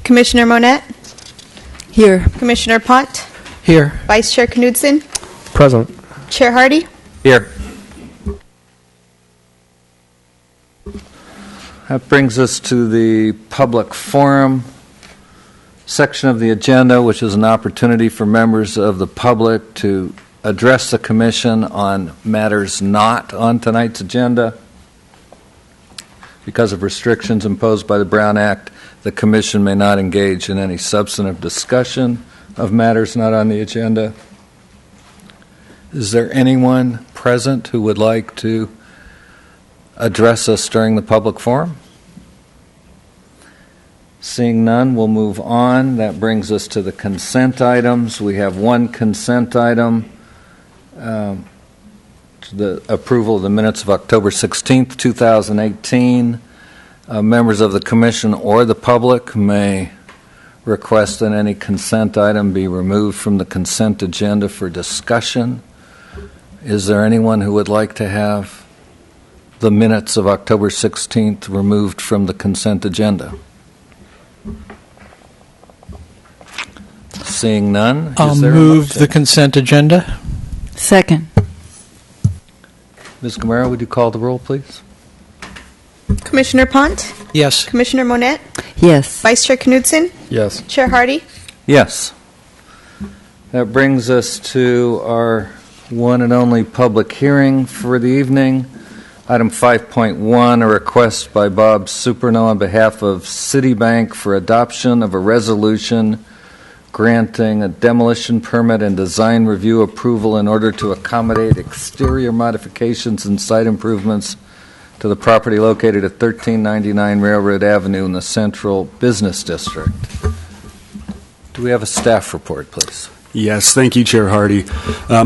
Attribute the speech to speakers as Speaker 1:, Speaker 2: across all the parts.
Speaker 1: Commissioner Monette,
Speaker 2: Here.
Speaker 1: Commissioner Pont,
Speaker 3: Here.
Speaker 1: Vice Chair Knudsen,
Speaker 3: Present.
Speaker 1: Chair Hardy.
Speaker 4: Here. That brings us to the public forum section of the agenda, which is an opportunity for members of the public to address the Commission on matters not on tonight's agenda. Because of restrictions imposed by the Brown Act, the Commission may not engage in any substantive discussion of matters not on the agenda. Is there anyone present who would like to address us during the public forum? Seeing none, we'll move on. That brings us to the consent items. We have one consent item, the approval of the minutes of October 16th, 2018. Members of the Commission or the public may request that any consent item be removed from the consent agenda for discussion. Is there anyone who would like to have the minutes of October 16th removed from the consent agenda? Seeing none,
Speaker 3: I'll
Speaker 4: is there a
Speaker 3: move
Speaker 4: motion?
Speaker 3: the consent agenda.
Speaker 2: Second.
Speaker 4: Ms. Gamero, would you call the roll, please?
Speaker 1: Commissioner Pont,
Speaker 3: Yes.
Speaker 1: Commissioner Monette,
Speaker 2: Yes.
Speaker 1: Vice Chair Knudsen,
Speaker 3: Yes.
Speaker 1: Chair Hardy.
Speaker 4: Yes. That brings us to our one and only public hearing for the evening. Item 5.1, a request by Bob Superneau on behalf of Citi Bank for adoption of a resolution granting a demolition permit and design review approval in order to accommodate exterior modifications and site improvements to the property located at 1399 Railroad Avenue in the Central Business District. Do we have a staff report, please?
Speaker 5: Yes, thank you, Chair Hardy.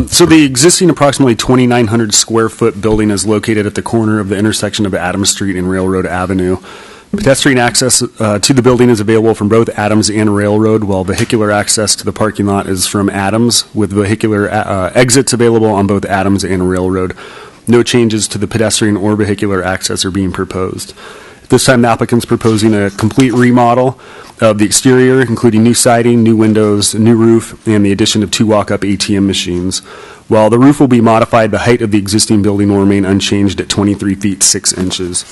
Speaker 5: So the existing approximately 2,900 square foot building is located at the corner of the intersection of Adams Street and Railroad Avenue. Pedestrian access to the building is available from both Adams and Railroad, while vehicular access to the parking lot is from Adams, with vehicular exits available on both Adams and Railroad. No changes to the pedestrian or vehicular access are being proposed. At this time, the applicant's proposing a complete remodel of the exterior, including new siding, new windows, new roof, and the addition of 2 walk-up ATM machines. While the roof will be modified, the height of the existing building will remain unchanged at 23 feet 6 inches.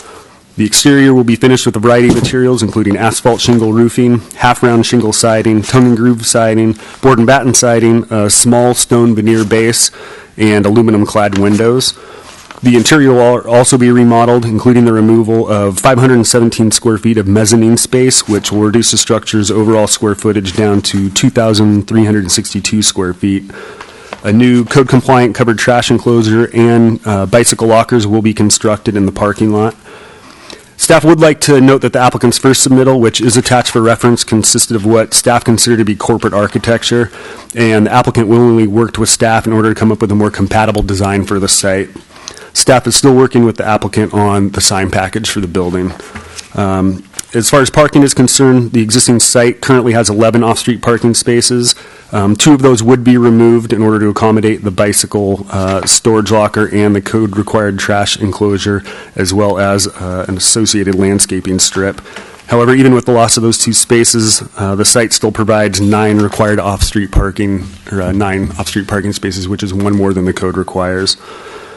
Speaker 5: The exterior will be finished with a variety of materials, including asphalt shingle roofing, half-round shingle siding, tongue and groove siding, board and batten siding, a small stone veneer base, and aluminum-clad windows. The interior will also be remodeled, including the removal of 517 square feet of mezzanine space, which will reduce the structure's overall square footage down to 2,362 square feet. A new code-compliant covered trash enclosure and bicycle lockers will be constructed in the parking lot. Staff would like to note that the applicant's first submittal, which is attached for reference, consisted of what staff consider to be corporate architecture, and the applicant willingly worked with staff in order to come up with a more compatible design for the site. Staff is still working with the applicant on the sign package for the building. As far as parking is concerned, the existing site currently has 11 off-street parking spaces. 2 of those would be removed in order to accommodate the bicycle storage locker and the code-required trash enclosure, as well as an associated landscaping strip. However, even with the loss of those 2 spaces, the site still provides 9 required off-street parking, or 9 off-street parking spaces, which is 1 more than the code requires.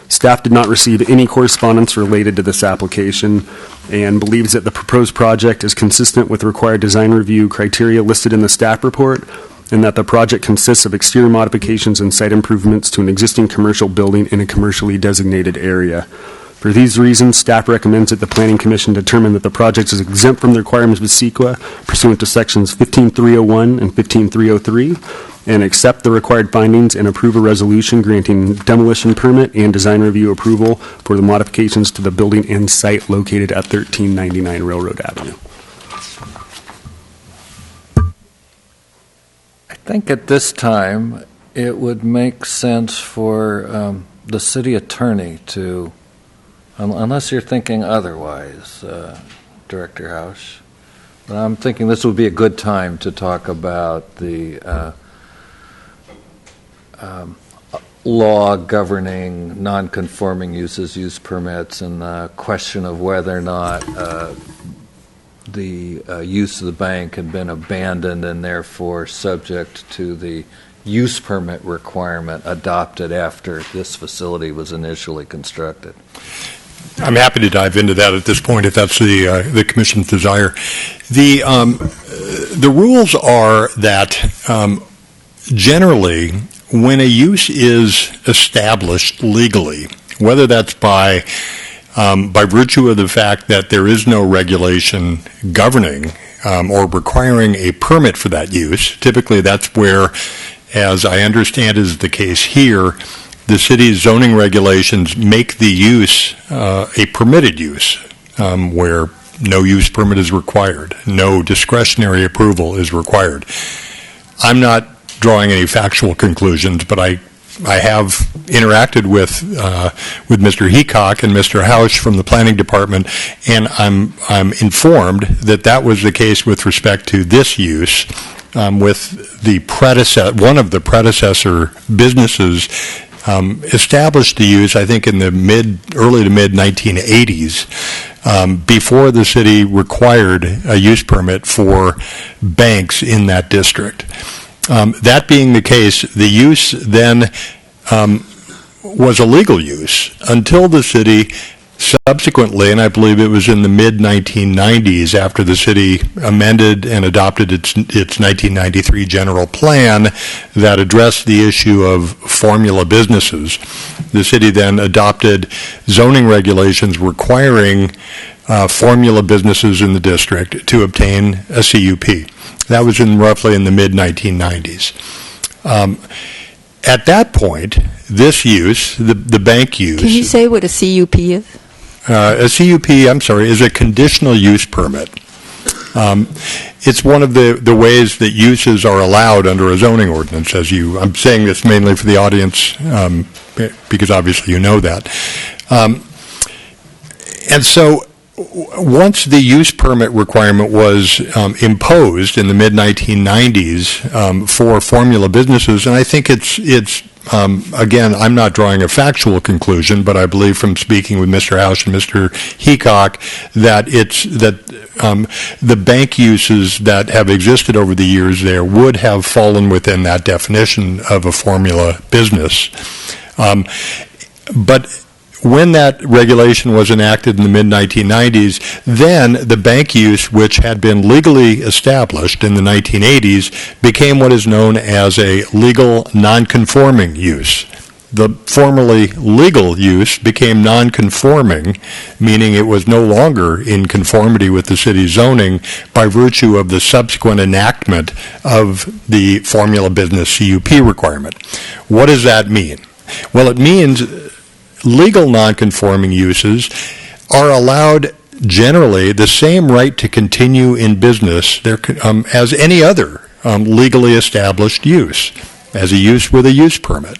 Speaker 5: Staff did not receive any correspondence related to this application and believes that the proposed project is consistent with required design review criteria listed in the staff report, and that the project consists of exterior modifications and site improvements to an existing commercial building in a commercially designated area. For these reasons, staff recommends that the Planning Commission determine that the project is exempt from the requirements of CEQA pursuant to sections 15301 and 15303, and accept the required findings and approve a resolution granting demolition permit and design review approval for the modifications to the building and site located at 1399 Railroad Avenue.
Speaker 4: I think at this time it would make sense for the city attorney to, unless you're thinking otherwise, Director Hausch, but I'm thinking this would be a good time to talk about the law governing non-conforming uses, use permits, and the question of whether or not use of the bank had been abandoned and therefore subject to the use permit requirement adopted after this facility was initially constructed.
Speaker 6: I'm happy to dive into that at this point if that's the Commission's desire. The rules are that generally when a use is established legally, whether that's by virtue of the fact that there is no regulation governing or requiring a permit for that use, typically that's where, as I understand is the case here, the city's zoning regulations make the use a permitted use where no use permit is required, no discretionary approval is required. I'm not drawing any factual conclusions, but I have interacted with Mr. Heacock and Mr. Housh from the Planning Department, and I'm informed that that was the case with respect to this use. With the one of the predecessor businesses established the use, I think, in the early to mid 1980s, before the city required a use permit for banks in that district. That being the case, the use then was a legal use until the city subsequently, and I believe it was in the mid-1990s after the city amended and adopted its 1993 general plan that addressed the issue of formula businesses. The city then adopted zoning regulations requiring formula businesses in the district to obtain a CUP. That was roughly in the mid-1990s. At that point, this use, the bank use...
Speaker 2: Can you say what a CUP is?
Speaker 6: A CUP, is a conditional use permit. It's one of the ways that uses are allowed under a zoning ordinance, I'm saying this mainly for the audience because obviously you know that. And so once the use permit requirement was imposed in the mid-1990s for formula businesses, and I think it's again, I'm not drawing a factual conclusion, but I believe from speaking with Mr. Housh and Mr. Heacock that the bank uses that have existed over the years there would have fallen within that definition of a formula business. But when that regulation was enacted in the mid-1990s, then the bank use, which had been legally established in the 1980s, became what is known as a legal non-conforming use. The formerly legal use became non-conforming, meaning it was no longer in conformity with the city's zoning by virtue of the subsequent enactment of the formula business CUP requirement. What does that mean? Well, it means legal non-conforming uses are allowed generally the same right to continue in business as any other legally established use, as a use with a use permit.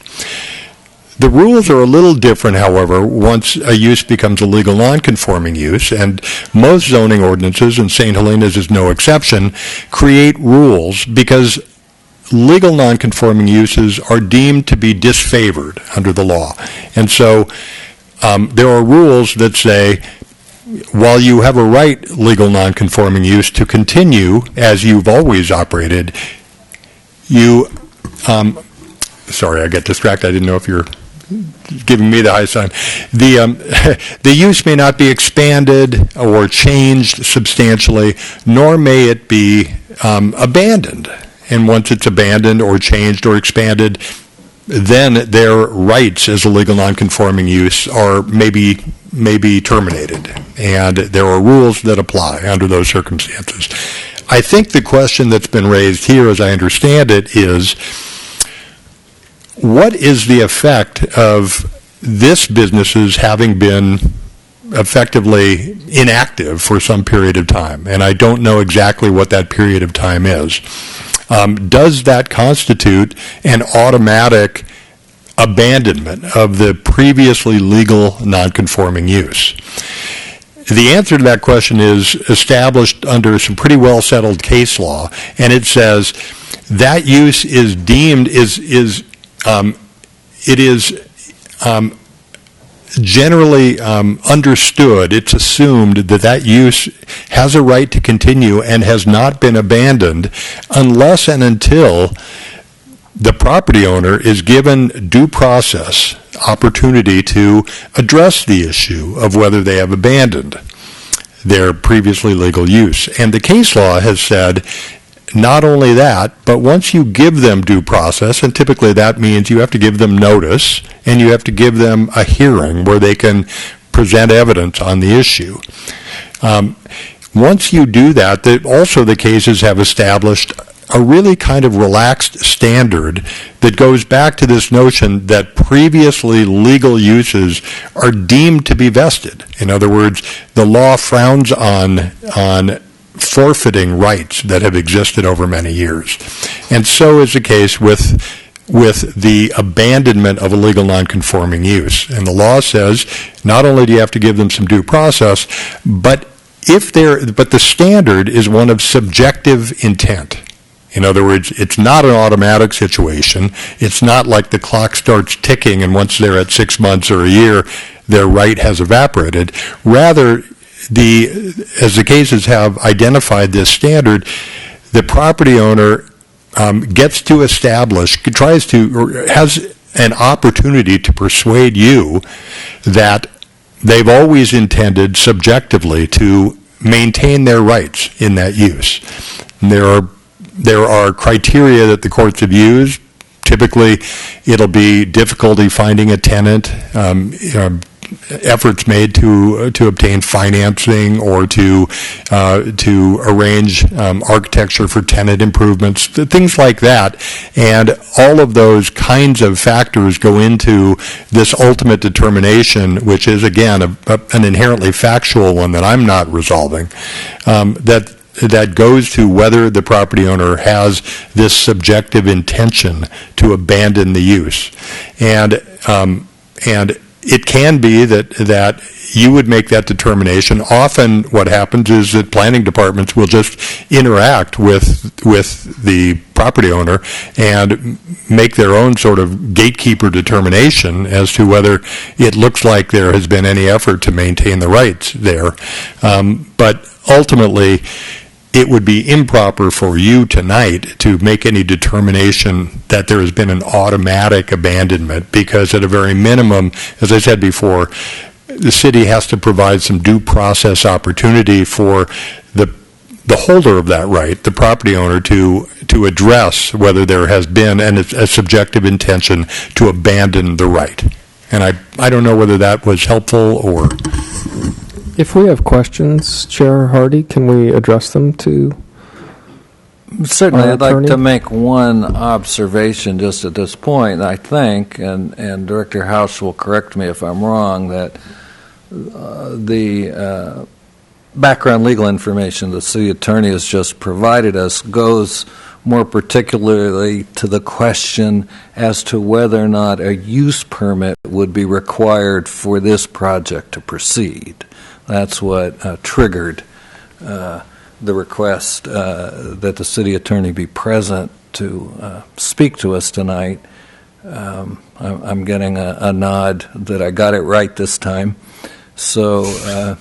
Speaker 6: The rules are a little different, however, once a use becomes a legal non-conforming use, and most zoning ordinances, and St. Helena's is no exception, create rules because legal non-conforming uses are deemed to be disfavored under the law. And so there are rules that say, while you have a right, legal non-conforming use, to continue as you've always operated, you, sorry, I get distracted. I didn't know if you're giving me the high sign. The use may not be expanded or changed substantially, nor may it be abandoned. And once it's abandoned or changed or expanded, then their rights as a legal non-conforming use are maybe terminated. And there are rules that apply under those circumstances. I think the question that's been raised here, as I understand it, is what is the effect of this business's having been effectively inactive for some period of time? And I don't know exactly what that period of time is. Does that constitute an automatic abandonment of the previously legal non-conforming use? The answer to that question is established under some pretty well-settled case law, and it says that use is deemed generally understood, it's assumed that that use has a right to continue and has not been abandoned unless and until the property owner is given due process opportunity to address the issue of whether they have abandoned their previously legal use. And the case law has said not only that, but once you give them due process, and typically that means you have to give them notice and you have to give them a hearing where they can present evidence on the issue. Once you do that, also the cases have established a really kind of relaxed standard that goes back to this notion that previously legal uses are deemed to be vested. In other words, the law frowns on forfeiting rights that have existed over many years. And so is the case with the abandonment of a legal nonconforming use. And the law says not only do you have to give them some due process, but the standard is one of subjective intent. In other words, it's not an automatic situation. It's not like the clock starts ticking and once they're at 6 months or a year, their right has evaporated. Rather, as the cases have identified this standard, the property owner gets to establish, has an opportunity to persuade you that they've always intended subjectively to maintain their rights in that use. And there are criteria that the courts have used. Typically, it'll be difficulty finding a tenant, efforts made to obtain financing or to arrange architecture for tenant improvements, things like that. And all of those kinds of factors go into this ultimate determination, which is, again, an inherently factual one that I'm not resolving, that goes to whether the property owner has this subjective intention to abandon the use. And it can be that you would make that determination. Often what happens is that planning departments will just interact with the property owner and make their own sort of gatekeeper determination as to whether it looks like there has been any effort to maintain the rights there. But ultimately, it would be improper for you tonight to make any determination that there has been an automatic abandonment, because at a very minimum, as I said before, the city has to provide some due process opportunity for the holder of that right, the property owner, to address whether there has been a subjective intention to abandon the right. And I don't know whether that was helpful or...
Speaker 3: If we have questions, Chair Hardy, can we address them to
Speaker 4: Certainly,
Speaker 3: our
Speaker 4: I'd like
Speaker 3: attorney?
Speaker 4: to make one observation just at this point. I think, and Director House will correct me if I'm wrong, that the background legal information the city attorney has just provided us goes more particularly to the question as to whether or not a use permit would be required for this project to proceed. That's what triggered the request that the city attorney be present to speak to us tonight. I'm getting a nod that I got it right this time. So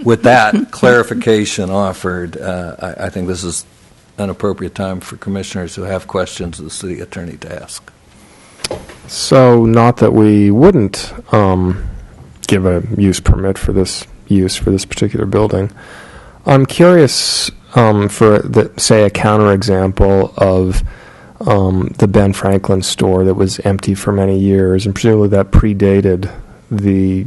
Speaker 4: with that clarification offered, I think this is an appropriate time for commissioners who have questions of the city attorney to ask.
Speaker 3: So, not that we wouldn't give a use permit for this use for this particular building. I'm curious for, say, a counterexample of the Ben Franklin store that was empty for many years, and presumably that predated the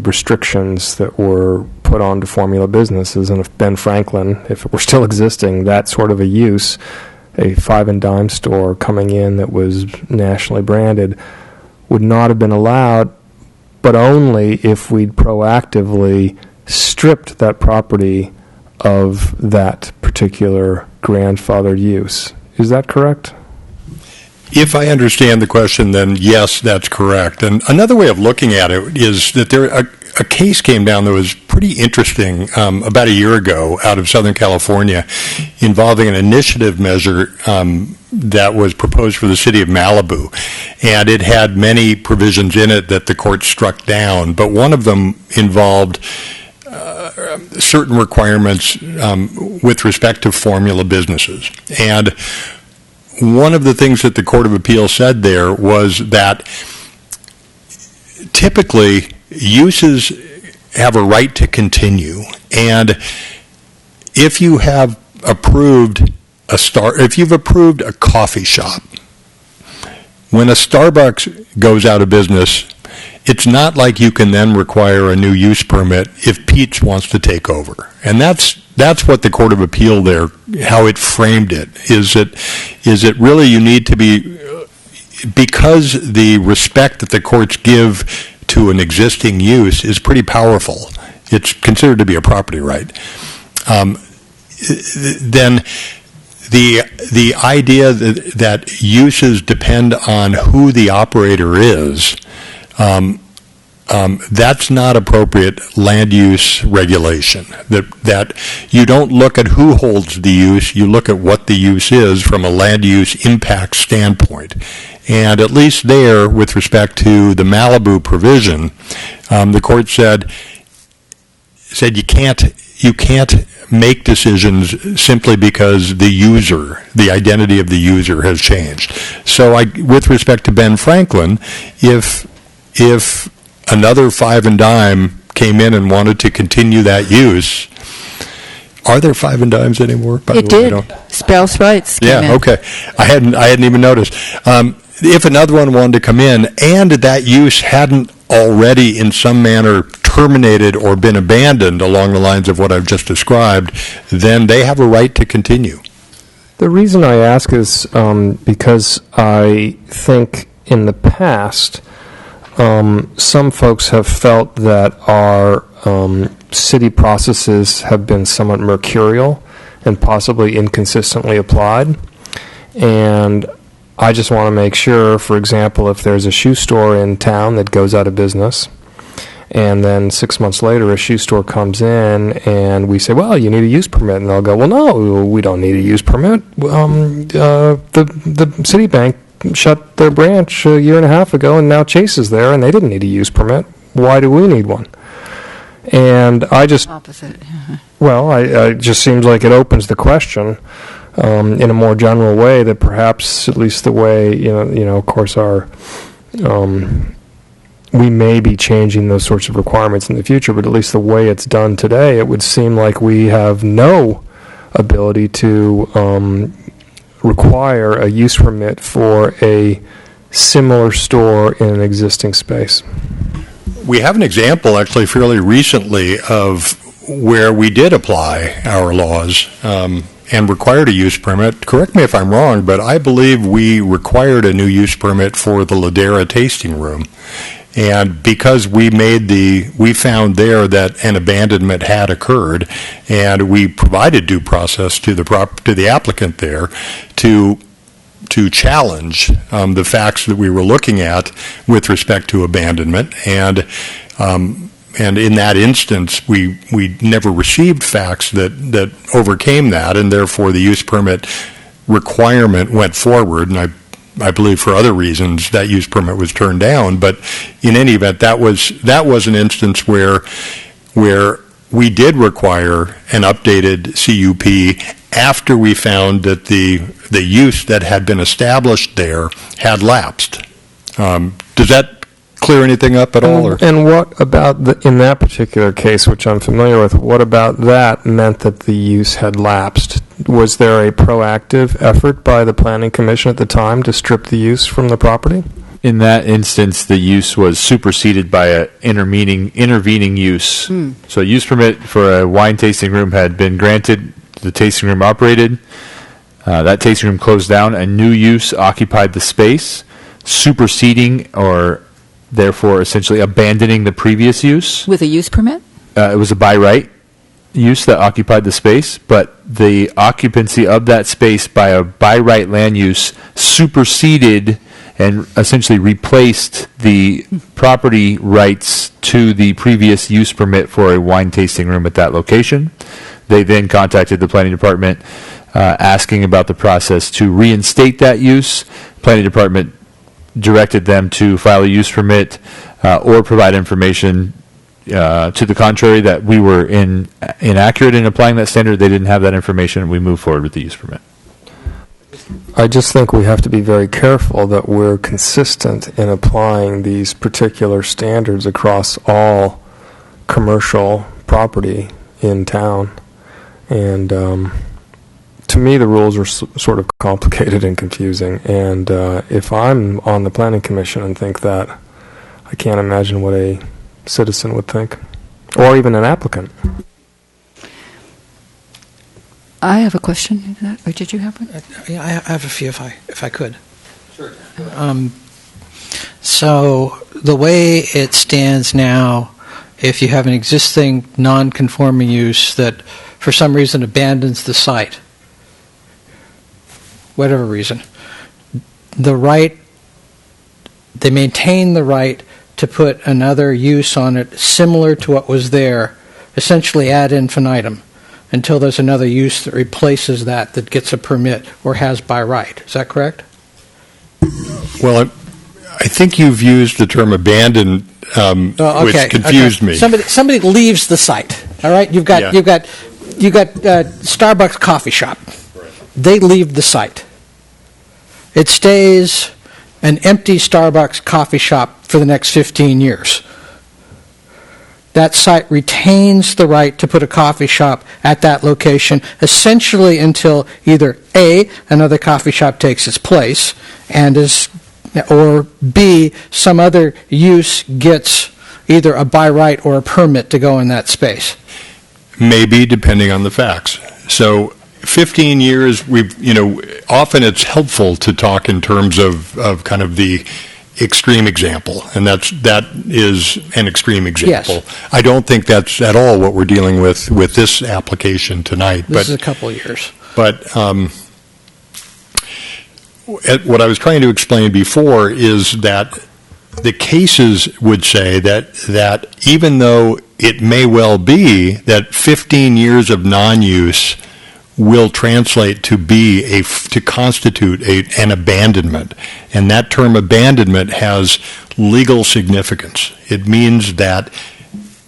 Speaker 3: restrictions that were put on to formula businesses. And if Ben Franklin, if it were still existing, that sort of a use, a five and dime store coming in that was nationally branded, would not have been allowed, but only if we'd proactively stripped that property of that particular grandfathered use. Is that correct?
Speaker 6: If I understand the question, then yes, that's correct. And another way of looking at it is that a case came down that was pretty interesting about a year ago out of Southern California involving an initiative measure that was proposed for the city of Malibu, and it had many provisions in it that the court struck down, but one of them involved certain requirements with respect to formula businesses. And one of the things that the Court of Appeal said there was that typically uses have a right to continue, and if you have approved if you've approved a coffee shop, when a Starbucks goes out of business, it's not like you can then require a new use permit if Pete's wants to take over. And that's what the Court of Appeal there, how it framed it, is it really you need to be, because the respect that the courts give to an existing use is pretty powerful. It's considered to be a property right. Then the idea that uses depend on who the operator is, that's not appropriate land use regulation. That you don't look at who holds the use, you look at what the use is from a land use impact standpoint. And at least there, with respect to the Malibu provision, the court said you can't make decisions simply because the identity of the user has changed. So with respect to Ben Franklin, if another Five and Dime came in and wanted to continue that use, are there Five and Dimes anymore? By
Speaker 2: It
Speaker 6: the way,
Speaker 2: did. Sprouse Rights came in.
Speaker 6: Yeah, okay. I hadn't even noticed. If another one wanted to come in and that use hadn't already in some manner terminated or been abandoned along the lines of what I've just described, then they have a right to continue.
Speaker 3: The reason I ask is because I think in the past, some folks have felt that our city processes have been somewhat mercurial and possibly inconsistently applied. And I just want to make sure, for example, if there's a shoe store in town that goes out of business, and then 6 months later a shoe store comes in and we say, well, you need a use permit, and they'll go, well, no, we don't need a use permit. The Citi Bank shut their branch a year and a half ago, and now Chase is there, and they didn't need a use permit. Why do we need one? And I just,
Speaker 2: Opposite.
Speaker 3: well, it just seems like it opens the question in a more general way that perhaps, at least the way, of course, we may be changing those sorts of requirements in the future, but at least the way it's done today, it would seem like we have no ability to require a use permit for a similar store in an existing space.
Speaker 6: We have an example, actually, fairly recently of where we did apply our laws and required a use permit. Correct me if I'm wrong, but I believe we required a new use permit for the Ladera tasting room. And because we found there that an abandonment had occurred, and we provided due process to the applicant there to challenge the facts that we were looking at with respect to abandonment, and in that instance, we never received facts that overcame that, and therefore the use permit requirement went forward, and I believe for other reasons that use permit was turned down. But in any event, that was an instance where we did require an updated CUP after we found that the use that had been established there had lapsed. Does that clear anything up at all?
Speaker 3: And what about in that particular case, which I'm familiar with, what about that meant that the use had lapsed? Was there a proactive effort by the Planning Commission at the time to strip the use from the property?
Speaker 7: In that instance, the use was superseded by an intervening use. So a use permit for a wine tasting room had been granted. The tasting room operated. That tasting room closed down. A new use occupied the space, superseding or therefore essentially abandoning the previous use.
Speaker 2: With a use permit?
Speaker 7: It was a by right use that occupied the space, but the occupancy of that space by a by right land use superseded and essentially replaced the property rights to the previous use permit for a wine tasting room at that location. They then contacted the planning department asking about the process to reinstate that use. Planning Department directed them to file a use permit or provide information to the contrary that we were inaccurate in applying that standard. They didn't have that information, and we moved forward with the use permit.
Speaker 3: I just think we have to be very careful that we're consistent in applying these particular standards across all commercial property in town. And to me, the rules are sort of complicated and confusing. And if I'm on the Planning Commission and think that, I can't imagine what a citizen would think, or even an applicant.
Speaker 2: I have a question. Or did you have one?
Speaker 8: Yeah, I have a few if I could. Sure. So the way it stands now, if you have an existing non-conforming use that for some reason abandons the site, whatever reason, they maintain the right to put another use on it similar to what was there, essentially ad infinitum, until there's another use that replaces that gets a permit or has by right. Is that correct?
Speaker 6: Well, I think you've used the term abandoned, which confused me.
Speaker 8: Somebody leaves the site. All right, you've got Starbucks coffee shop. Right. They leave the site. It stays an empty Starbucks coffee shop for the next 15 years. That site retains the right to put a coffee shop at that location, essentially until either A, another coffee shop takes its place, or B, some other use gets either a by right or a permit to go in that space.
Speaker 6: Maybe, depending on the facts. So 15 years, often it's helpful to talk in terms of kind of the extreme example, and that is an extreme example.
Speaker 8: Yes.
Speaker 6: I don't think that's at all what we're dealing with this application tonight.
Speaker 8: This is a couple of years.
Speaker 6: But what I was trying to explain before is that the cases would say that even though it may well be that 15 years of non-use will translate to constitute an abandonment. And that term abandonment has legal significance. It means that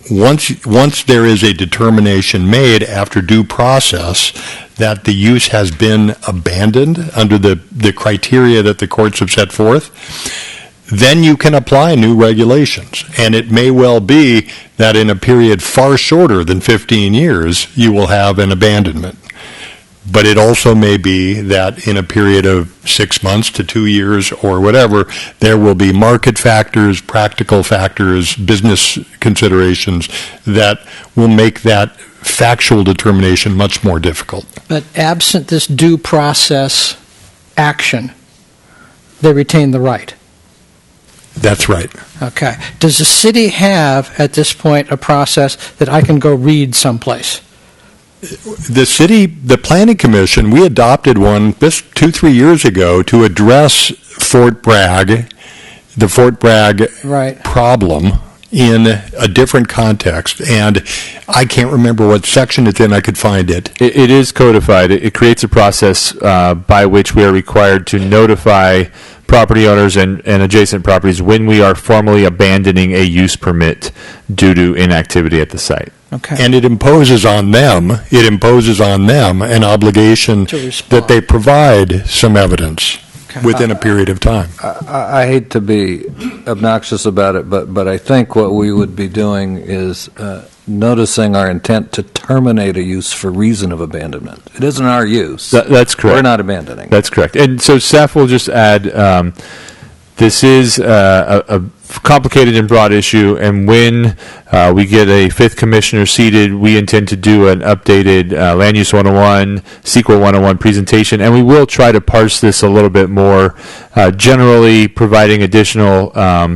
Speaker 6: once there is a determination made after due process that the use has been abandoned under the criteria that the courts have set forth, then you can apply new regulations. And it may well be that in a period far shorter than 15 years, you will have an abandonment. But it also may be that in a period of 6 months to 2 years or whatever, there will be market factors, practical factors, business considerations that will make that factual determination much more difficult.
Speaker 8: But absent this due process action, they retain the right.
Speaker 6: That's right.
Speaker 8: Okay. Does the city have, at this point, a process that I can go read someplace?
Speaker 6: The Planning Commission, we adopted one just 2-3 years ago to address the Fort Bragg
Speaker 8: right.
Speaker 6: problem in a different context. And I can't remember what section it's in. I could find it.
Speaker 7: It is codified. It creates a process by which we are required to notify property owners and adjacent properties when we are formally abandoning a use permit due to inactivity at the site.
Speaker 8: Okay.
Speaker 6: And it imposes on them an obligation that they provide some evidence within a period of time.
Speaker 4: I hate to be obnoxious about it, but I think what we would be doing is noticing our intent to terminate a use for reason of abandonment. It isn't our use.
Speaker 7: That's correct.
Speaker 4: We're not abandoning.
Speaker 7: That's correct. And so staff will just add, this is a complicated and broad issue, and when we get a fifth commissioner seated, we intend to do an updated Land Use 101, CEQA 101 presentation, and we will try to parse this a little bit more, generally providing additional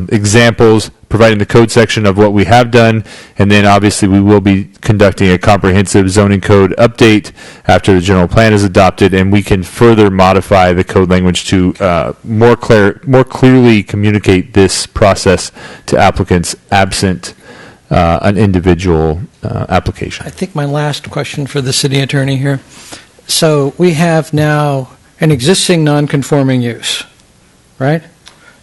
Speaker 7: examples, providing the code section of what we have done, and then obviously we will be conducting a comprehensive zoning code update after the general plan is adopted, and we can further modify the code language to more clearly communicate this process to applicants absent an individual application.
Speaker 8: I think my last question for the city attorney here. So we have now an existing non-conforming use, right?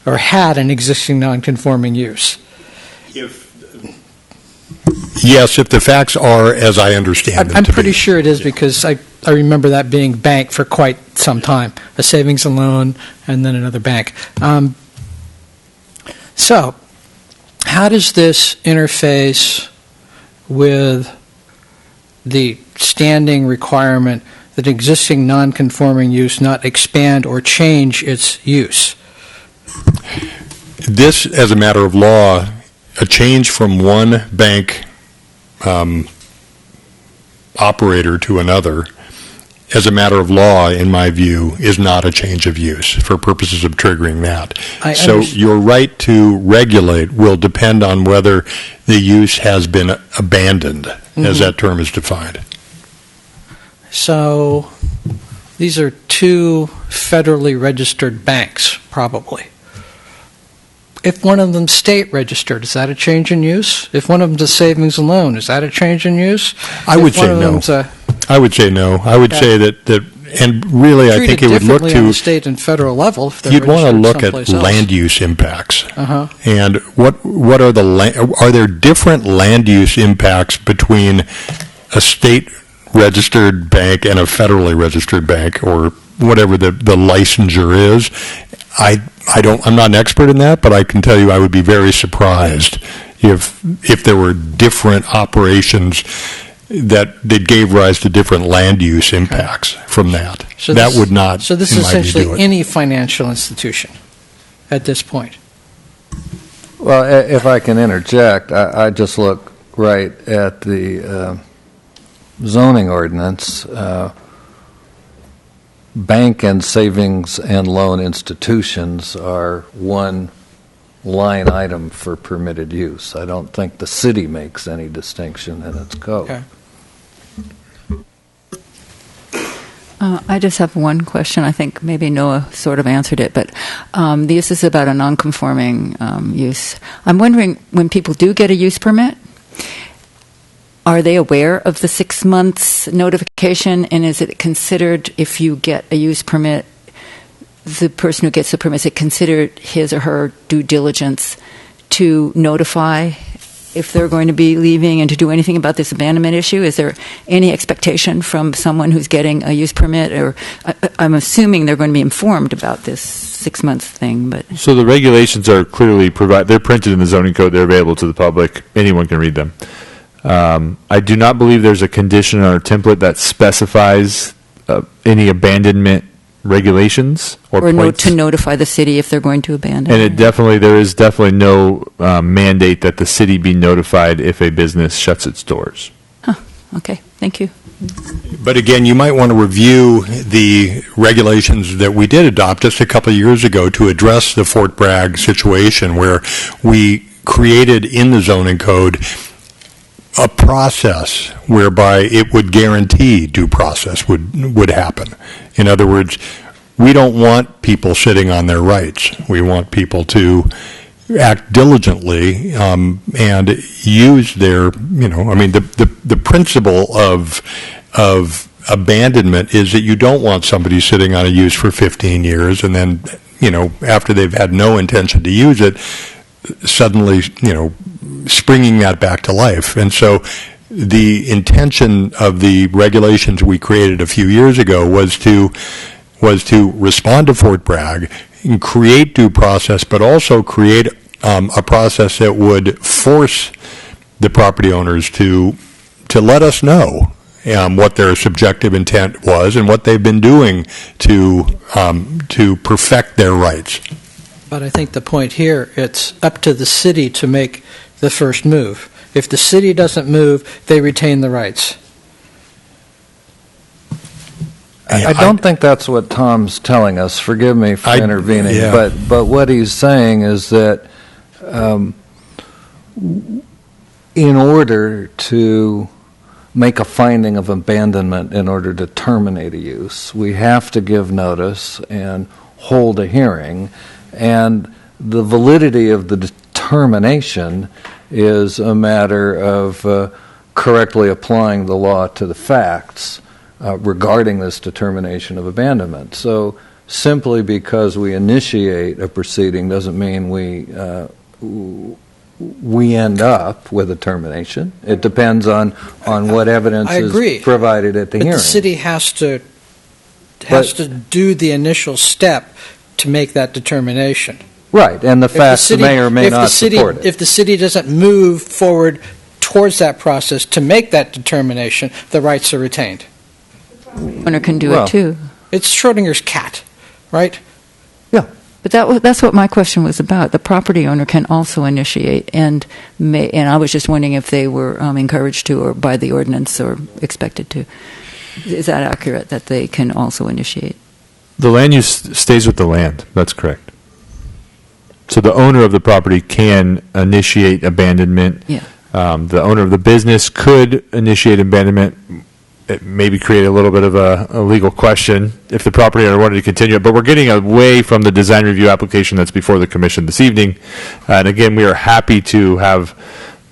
Speaker 8: Or had an existing non-conforming use.
Speaker 6: Yes, if the facts are as I understand them
Speaker 8: I'm
Speaker 6: to
Speaker 8: pretty
Speaker 6: be.
Speaker 8: sure it is because I remember that being bank for quite some time, a savings and loan and then another bank. So how does this interface with the standing requirement that existing non-conforming use not expand or change its use?
Speaker 6: This, as a matter of law, a change from one bank operator to another, as a matter of law, in my view, is not a change of use for purposes of triggering that. So your right to regulate will depend on whether the use has been abandoned, as that term is defined.
Speaker 8: So these are two federally registered banks, probably. If one of them's state registered, is that a change in use? If one of them's a savings and loan, is that a change in use?
Speaker 6: I would say no. I would say no. I would say that, and really I think it would look
Speaker 8: on
Speaker 6: to,
Speaker 8: the state and federal level. If they're
Speaker 6: you'd want to
Speaker 8: registered
Speaker 6: look at
Speaker 8: someplace else.
Speaker 6: land use impacts.
Speaker 8: Uh-huh.
Speaker 6: And what are are there different land use impacts between a state registered bank and a federally registered bank, or whatever the licensure is? I'm not an expert in that, but I can tell you I would be very surprised if there were different operations that gave rise to different land use impacts from that.
Speaker 8: So
Speaker 6: that
Speaker 8: this,
Speaker 6: would not,
Speaker 8: So this
Speaker 6: in
Speaker 8: is
Speaker 6: my view,
Speaker 8: essentially
Speaker 6: do it.
Speaker 8: any financial institution at this point.
Speaker 4: Well, if I can interject, I just look right at the zoning ordinance. Bank and savings and loan institutions are one line item for permitted use. I don't think the city makes any distinction in its code.
Speaker 8: Okay.
Speaker 2: I just have one question. I think maybe Noah sort of answered it, but this is about a non-conforming use. I'm wondering, when people do get a use permit, are they aware of the 6 months notification, and is it considered, if you get a use permit, the person who gets the permit, is it considered his or her due diligence to notify if they're going to be leaving and to do anything about this abandonment issue? Is there any expectation from someone who's getting a use permit, or I'm assuming they're going to be informed about this 6 months thing, but
Speaker 7: So the regulations are clearly they're printed in the zoning code. They're available to the public. Anyone can read them. I do not believe there's a condition or template that specifies any abandonment regulations or points.
Speaker 2: to notify the city if they're going to abandon.
Speaker 7: And there is definitely no mandate that the city be notified if a business shuts its doors.
Speaker 2: Okay, thank you.
Speaker 6: But again, you might want to review the regulations that we did adopt just a couple of years ago to address the Fort Bragg situation, where we created in the zoning code a process whereby it would guarantee due process would happen. In other words, we don't want people sitting on their rights. We want people to act diligently and use their, the principle of abandonment is that you don't want somebody sitting on a use for 15 years and then, after they've had no intention to use it, suddenly, springing that back to life. And so the intention of the regulations we created a few years ago was to respond to Fort Bragg and create due process, but also create a process that would force the property owners to let us know what their subjective intent was and what they've been doing to perfect their rights.
Speaker 8: But I think the point here, it's up to the city to make the first move. If the city doesn't move, they retain the rights.
Speaker 4: I don't think that's what Tom's telling us. Forgive me for intervening,
Speaker 6: yeah.
Speaker 4: but what he's saying is that in order to make a finding of abandonment, in order to terminate a use, we have to give notice and hold a hearing, and the validity of the determination is a matter of correctly applying the law to the facts regarding this determination of abandonment. So simply because we initiate a proceeding doesn't mean we end up with a termination. It depends on what evidence
Speaker 8: I agree.
Speaker 4: is provided at the
Speaker 8: But
Speaker 4: hearing.
Speaker 8: the city has to do the initial step to make that determination.
Speaker 4: Right, and the fact the may or may not support it.
Speaker 8: If the city doesn't move forward towards that process to make that determination, the rights are retained.
Speaker 2: Owner can do
Speaker 4: Well,
Speaker 2: it too.
Speaker 8: It's Schrodinger's cat, right?
Speaker 2: But that's what my question was about. The property owner can also initiate, and I was just wondering if they were encouraged to, or by the ordinance, or expected to. Is that accurate, that they can also initiate?
Speaker 7: The land use stays with the land. That's correct. So the owner of the property can initiate abandonment.
Speaker 2: Yeah.
Speaker 7: The owner of the business could initiate abandonment. It maybe create a little bit of a legal question if the property owner wanted to continue it. But we're getting away from the design review application that's before the commission this evening. And again, we are happy to have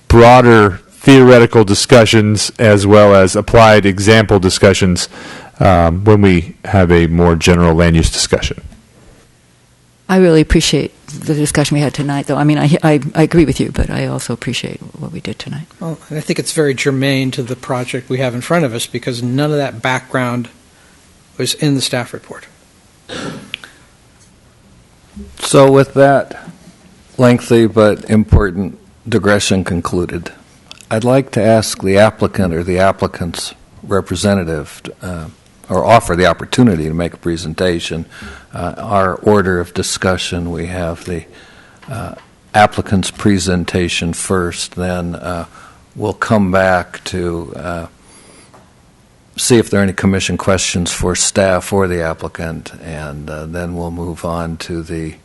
Speaker 7: broader theoretical discussions as well as applied example discussions when we have a more general land use discussion.
Speaker 2: I really appreciate the discussion we had tonight, though. I mean, I agree with you, but I also appreciate what we did tonight.
Speaker 8: Well, and I think it's very germane to the project we have in front of us because none of that background was in the staff report.
Speaker 4: So with that lengthy but important digression concluded, I'd like to ask the applicant or the applicant's representative or offer the opportunity to make a presentation. Our order of discussion, we have the applicant's presentation first, then we'll come back to see if there are any commission questions for staff or the applicant, and then we'll move on to the,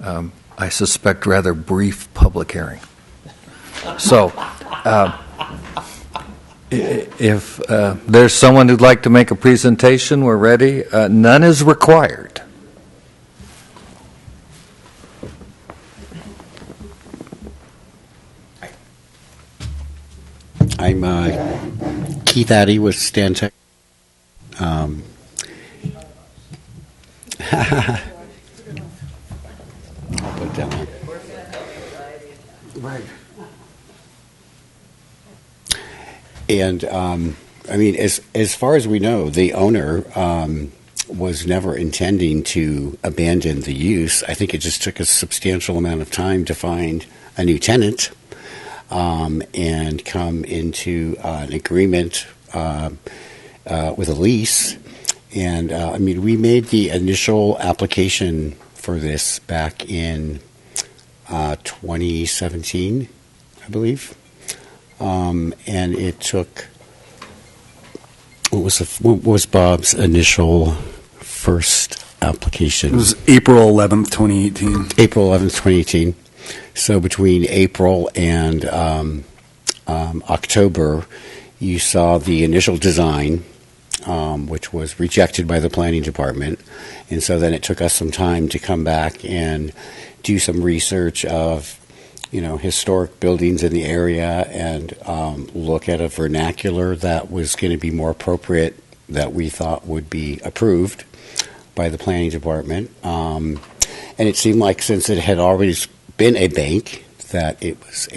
Speaker 4: I suspect, rather brief public hearing. So, if there's someone who'd like to make a presentation, we're ready. None is required.
Speaker 9: I'm Keith Addy with Stantec. I'll put down there. Right. And I mean, as far as we know, the owner was never intending to abandon the use. I think it just took a substantial amount of time to find a new tenant and come into an agreement with a lease. And I mean, we made the initial application for this back in 2017, I believe. And it took, what was Bob's initial first application?
Speaker 5: It was April 11th, 2018.
Speaker 9: April 11th, 2018. So between April and October, you saw the initial design, which was rejected by the planning department. And so then it took us some time to come back and do some research of historic buildings in the area and look at a vernacular that was going to be more appropriate that we thought would be approved by the planning department. And it seemed like since it had always been a bank, that it was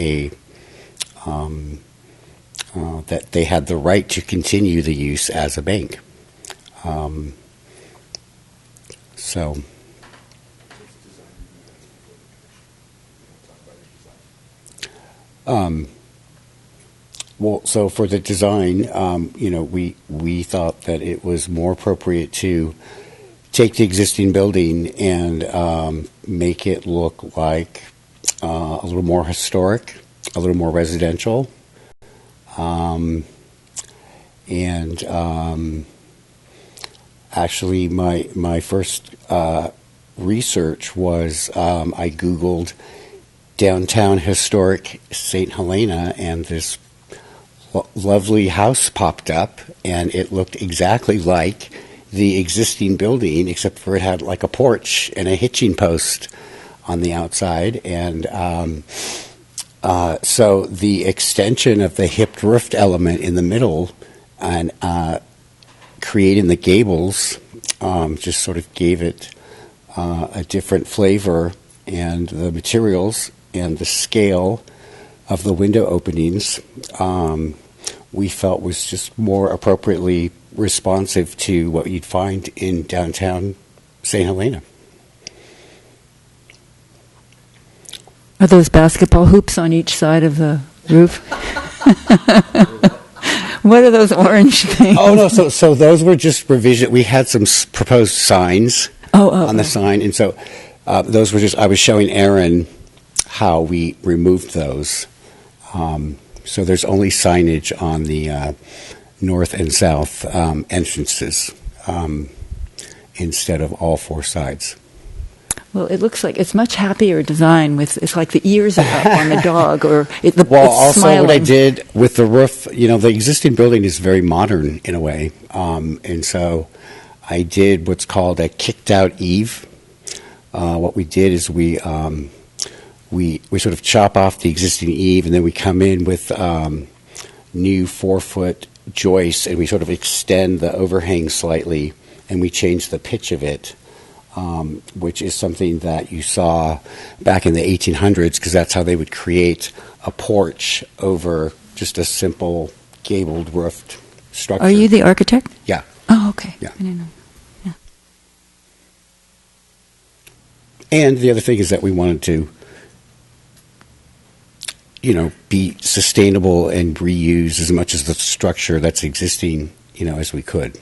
Speaker 9: that they had the right to continue the use as a bank. So for the design, we thought that it was more appropriate to take the existing building and make it look like a little more historic, a little more residential, actually, my first research was I Googled downtown historic St. Helena, and this lovely house popped up, and it looked exactly like the existing building, except for it had like a porch and a hitching post on the outside. And so the extension of the hipped roof element in the middle and creating the gables just sort of gave it a different flavor, and the materials and the scale of the window openings we felt was just more appropriately responsive to what you'd find in downtown St. Helena.
Speaker 2: Are those basketball hoops on each side of the roof? What are those orange things?
Speaker 9: Oh, no, so those were just revision. We had some proposed signs on the sign, and so those were just, I was showing Aaron how we removed those. So there's only signage on the north and south entrances instead of all four sides.
Speaker 2: Well, it looks like it's much happier design with, it's like the ears are up on the dog, or it's
Speaker 9: also
Speaker 2: smiling.
Speaker 9: What I did with the roof, the existing building is very modern in a way, and so I did what's called a kicked out eave. What we did is we sort of chop off the existing eave, and then we come in with new 4-foot joists, and we sort of extend the overhang slightly, and we change the pitch of it. Which is something that you saw back in the 1800s, because that's how they would create a porch over just a simple gabled roofed structure.
Speaker 2: Are you the architect?
Speaker 9: Yeah.
Speaker 2: Oh, okay.
Speaker 9: Yeah.
Speaker 2: I didn't know. Yeah.
Speaker 9: And the other thing is that we wanted to, be sustainable and reuse as much of the structure that's existing, as we could.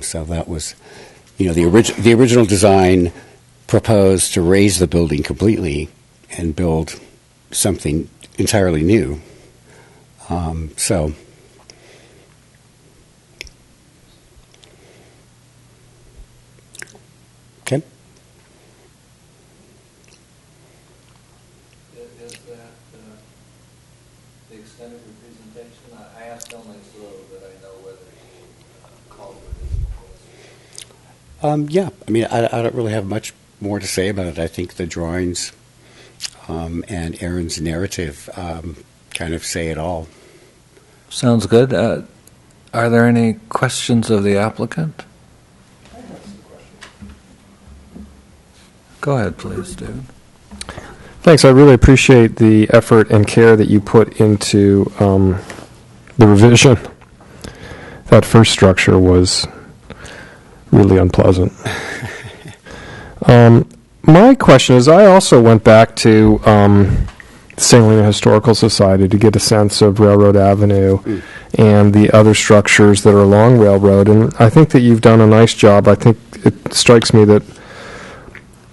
Speaker 9: So that was... the original design proposed to raise the building completely and build something entirely new. Okay.
Speaker 4: Is that the extent of your presentation? I asked only so that I know whether you called for additional questions.
Speaker 9: Yeah, I don't really have much more to say about it. I think the drawings and Aaron's narrative kind of say it all.
Speaker 4: Sounds good. Are there any questions of the applicant? Go ahead, please, dude.
Speaker 3: Thanks. I really appreciate the effort and care that you put into the revision. That first structure was really unpleasant. My question is, I also went back to the St. Helena Historical Society to get a sense of Railroad Avenue and the other structures that are along Railroad, and I think that you've done a nice job. I think it strikes me that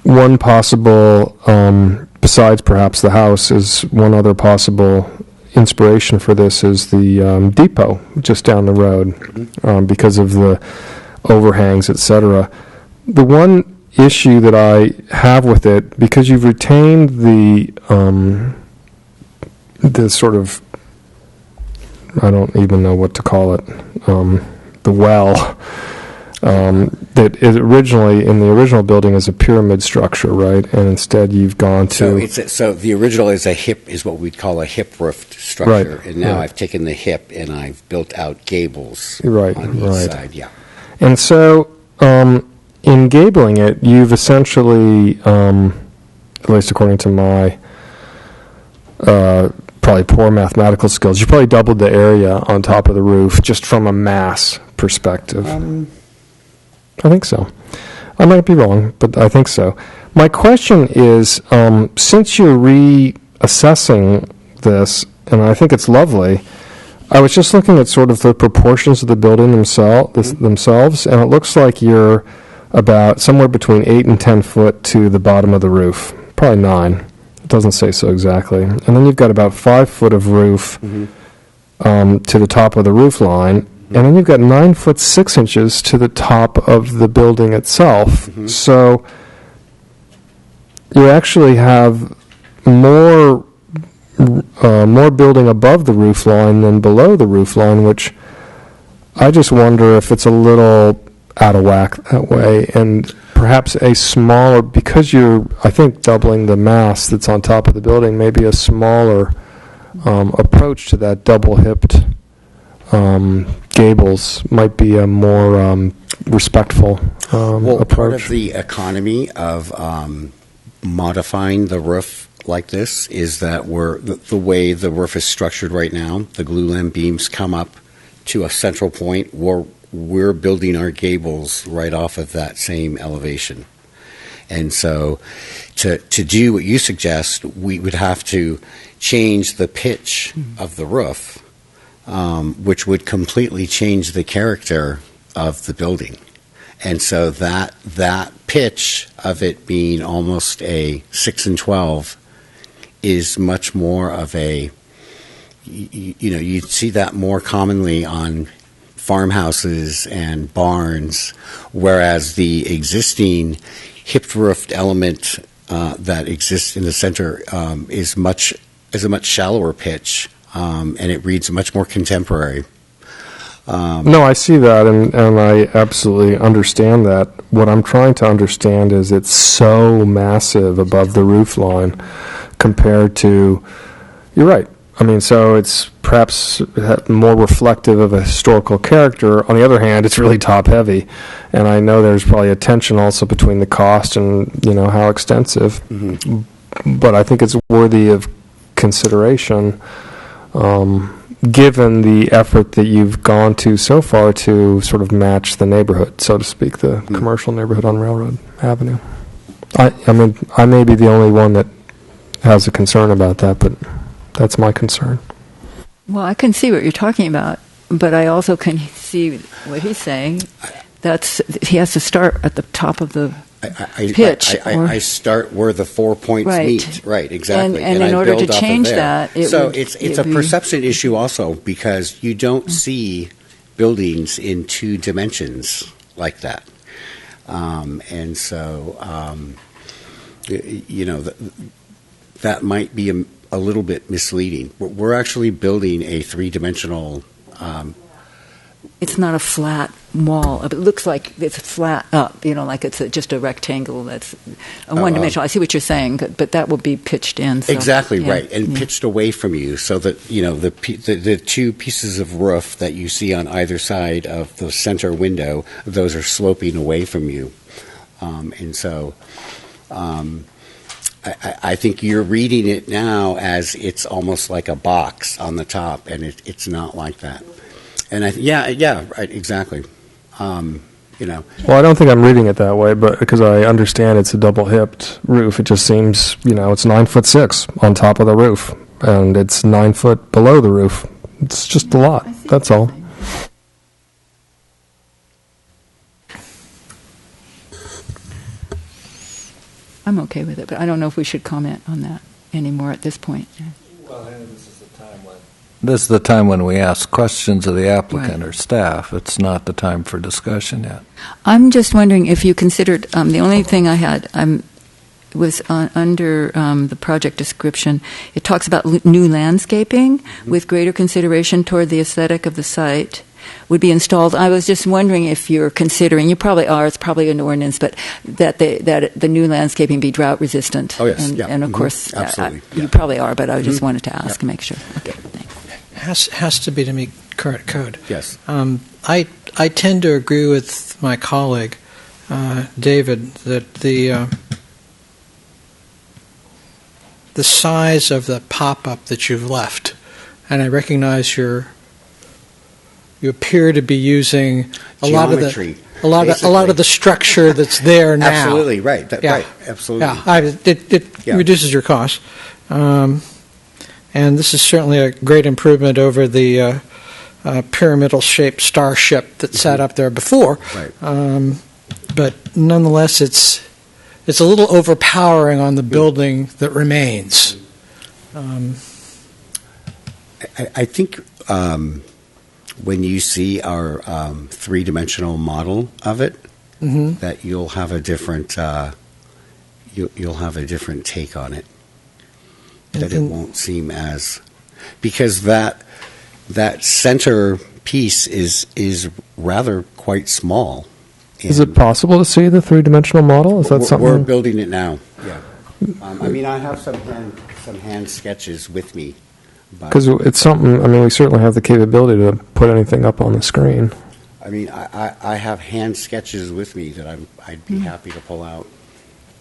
Speaker 3: one possible, besides perhaps the house, is one other possible inspiration for this is the depot just down the road because of the overhangs, etc. The one issue that I have with it, because you've retained the sort of, I don't even know what to call it, the well that is originally in the original building is a pyramid structure, right? And instead you've gone to
Speaker 9: So the original is what we'd call a hip roofed structure,
Speaker 3: right,
Speaker 9: and now
Speaker 3: right.
Speaker 9: I've taken the hip and I've built out gables
Speaker 3: Right,
Speaker 9: on each
Speaker 3: right.
Speaker 9: side. Yeah.
Speaker 3: And so, in gabling it, you've essentially, at least according to my probably poor mathematical skills, you probably doubled the area on top of the roof just from a mass perspective. I think so. I might be wrong, but I think so. My question is, since you're reassessing this, and I think it's lovely, I was just looking at sort of the proportions of the building themselves, and it looks like you're about somewhere between 8 and 10 foot to the bottom of the roof, probably 9. It doesn't say so exactly. And then you've got about 5 foot of roof to the top of the roof line, and then you've got 9 foot 6 inches to the top of the building itself. So you actually have more building above the roof line than below the roof line, which I just wonder if it's a little out of whack that way, and perhaps a smaller, because you're, I think, doubling the mass that's on top of the building, maybe a smaller approach to that double-hipped gables might be a more respectful
Speaker 9: Well,
Speaker 3: approach.
Speaker 9: part of the economy of modifying the roof like this is that the way the roof is structured right now, the glulam beams come up to a central point where we're building our gables right off of that same elevation. And so to do what you suggest, we would have to change the pitch of the roof, which would completely change the character of the building. And so that pitch of it being almost a 6 and 12 is much more of a, you'd see that more commonly on farmhouses and barns, whereas the existing hip-roofed element that exists in the center is a much shallower pitch, and it reads much more contemporary.
Speaker 3: No, I see that, and I absolutely understand that. What I'm trying to understand is it's so massive above the roof line compared to, you're right, I mean, so it's perhaps more reflective of a historical character. On the other hand, it's really top-heavy, and I know there's probably a tension also between the cost and, how extensive, but I think it's worthy of consideration, given the effort that you've gone to so far to sort of match the neighborhood, so to speak, the commercial neighborhood on Railroad Avenue. I mean, I may be the only one that has a concern about that, but that's my concern.
Speaker 2: Well, I can see what you're talking about, but I also can see what he's saying. He has to start at the top of the pitch.
Speaker 9: I start where the 4 points meet. Right, exactly.
Speaker 2: And in
Speaker 9: I
Speaker 2: order to
Speaker 9: build off of
Speaker 2: change
Speaker 9: there.
Speaker 2: that,
Speaker 9: it's a perception issue also, because you don't see buildings in two dimensions like that. And so, that might be a little bit misleading. We're actually building a three-dimensional.
Speaker 2: It's not a flat wall. It looks like it's flat up, like it's just a rectangle that's one-dimensional. I see what you're saying, but that will be pitched in. So,
Speaker 9: exactly right, and pitched away from you, so that the two pieces of roof that you see on either side of the center window, those are sloping away from you, and so. I think you're reading it now as it's almost like a box on the top, and it's not like that. And right, exactly. Well,
Speaker 3: I don't think I'm reading it that way, but because I understand it's a double-hipped roof, it just seems, it's 9'6" on top of the roof, and it's 9 foot below the roof. It's just a lot. That's all.
Speaker 2: I'm okay with it, but I don't know if we should comment on that anymore at this point.
Speaker 4: Well, this is the time when we ask questions of the applicant or staff. It's not the time for discussion yet.
Speaker 2: I'm just wondering if you considered, the only thing I had was under the project description. It talks about new landscaping with greater consideration toward the aesthetic of the site would be installed. I was just wondering if you're considering, you probably are, it's probably an ordinance, but that the new landscaping be drought resistant.
Speaker 9: Oh, yes.
Speaker 2: And of course,
Speaker 9: absolutely.
Speaker 2: You probably are, but I just wanted to ask and make sure. Okay, thanks.
Speaker 8: Has to be to meet current code.
Speaker 9: Yes.
Speaker 8: I tend to agree with my colleague, David, that the size of the pop-up that you've left, and I recognize you appear to be you a lot of the structure that's there now.
Speaker 9: Absolutely right. Right. Absolutely.
Speaker 8: It reduces your cost, and this is certainly a great improvement over the pyramidal-shaped starship that sat up there before.
Speaker 9: Right.
Speaker 8: But nonetheless, it's a little overpowering on the building that remains.
Speaker 9: I think. When you see our three-dimensional model of it, that you'll have a different you'll have a different take on it. That it won't seem as, because that center piece is rather quite small.
Speaker 3: Is it possible to see the three-dimensional model? Is that something
Speaker 9: we're building it now? Yeah. I have some hand sketches with me But,
Speaker 3: Because it's something, I mean, we certainly have the capability to put anything up on the screen.
Speaker 9: I mean, I have hand sketches with me that I'd be happy to pull out.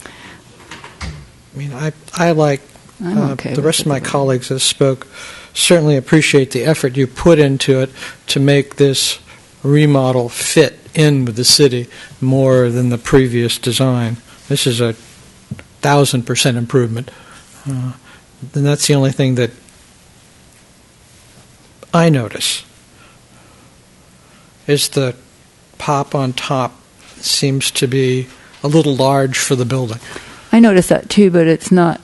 Speaker 8: I mean, I like
Speaker 2: I'm okay
Speaker 8: the
Speaker 2: with
Speaker 8: rest
Speaker 2: it
Speaker 8: of my
Speaker 2: the way-
Speaker 8: colleagues that spoke, certainly appreciate the effort you put into it to make this remodel fit in with the city more than the previous design. This is a 1,000% improvement. And that's the only thing that I notice, is the pop on top seems to be a little large for the building.
Speaker 2: I noticed that too, but it's not.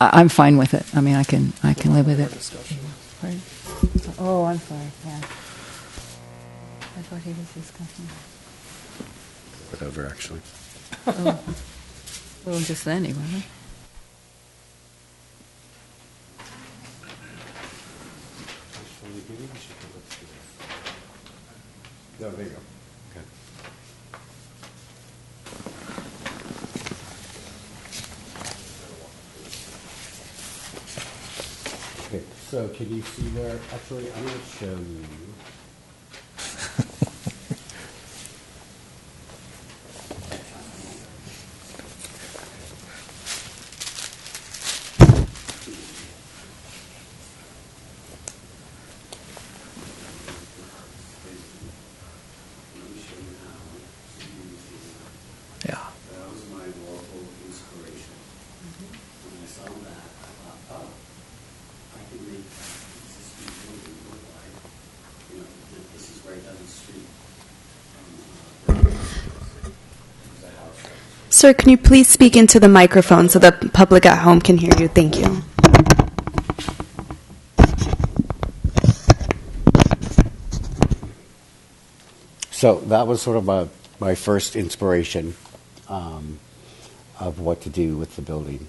Speaker 2: I'm fine with it. I mean, I can live with it. Right. Oh, I'm sorry. Yeah. I thought he was discussing.
Speaker 9: Whatever, actually.
Speaker 2: Oh. Well, just then he wasn't.
Speaker 9: No, there you go. Okay. Okay, so can you see there? Actually, I'm going to show you.
Speaker 8: Yeah.
Speaker 9: That was my local inspiration. When I saw that, I thought, oh, I can make that existing building look like, that this is right down the street from the house.
Speaker 10: Sir, can you please speak into the microphone so the public at home can hear you? Thank you.
Speaker 9: So that was sort of my first inspiration of what to do with the building.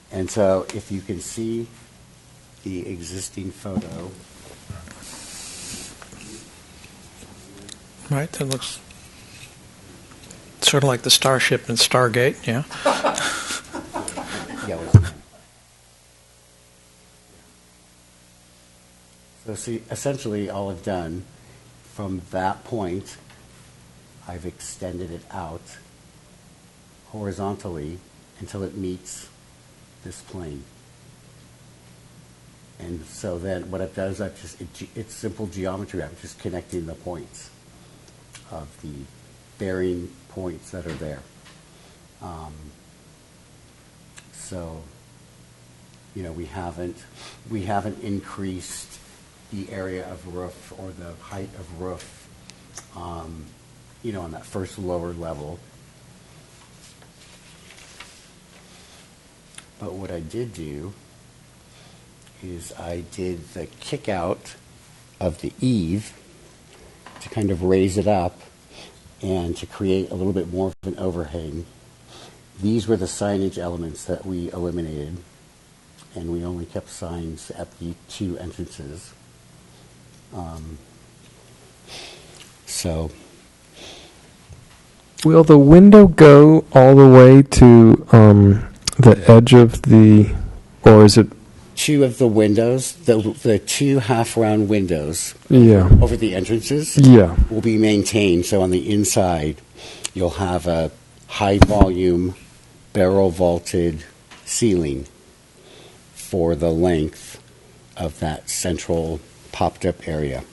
Speaker 9: And so if you can see the existing photo.
Speaker 8: Right, that looks sort of like the Starship and Stargate, yeah.
Speaker 9: Yeah, it was- So see, essentially all I've done from that point, I've extended it out horizontally until it meets this plane. And so then what I've done is it's simple geometry. I'm just connecting the points of the bearing points that are there. So, we haven't increased the area of roof or the height of roof, on that first lower level. But what I did do is I did the kick out of the eave to kind of raise it up and to create a little bit more of an overhang. These were the signage elements that we eliminated, and we only kept signs at the two entrances. So,
Speaker 3: Will the window go all the way to the edge of the, or is it?
Speaker 9: two of the windows, the two half-round windows
Speaker 3: Yeah.
Speaker 9: over the entrances,
Speaker 3: Yeah.
Speaker 9: will be maintained. So on the inside, you'll have a high-volume, barrel-vaulted ceiling for the length of that central popped-up area.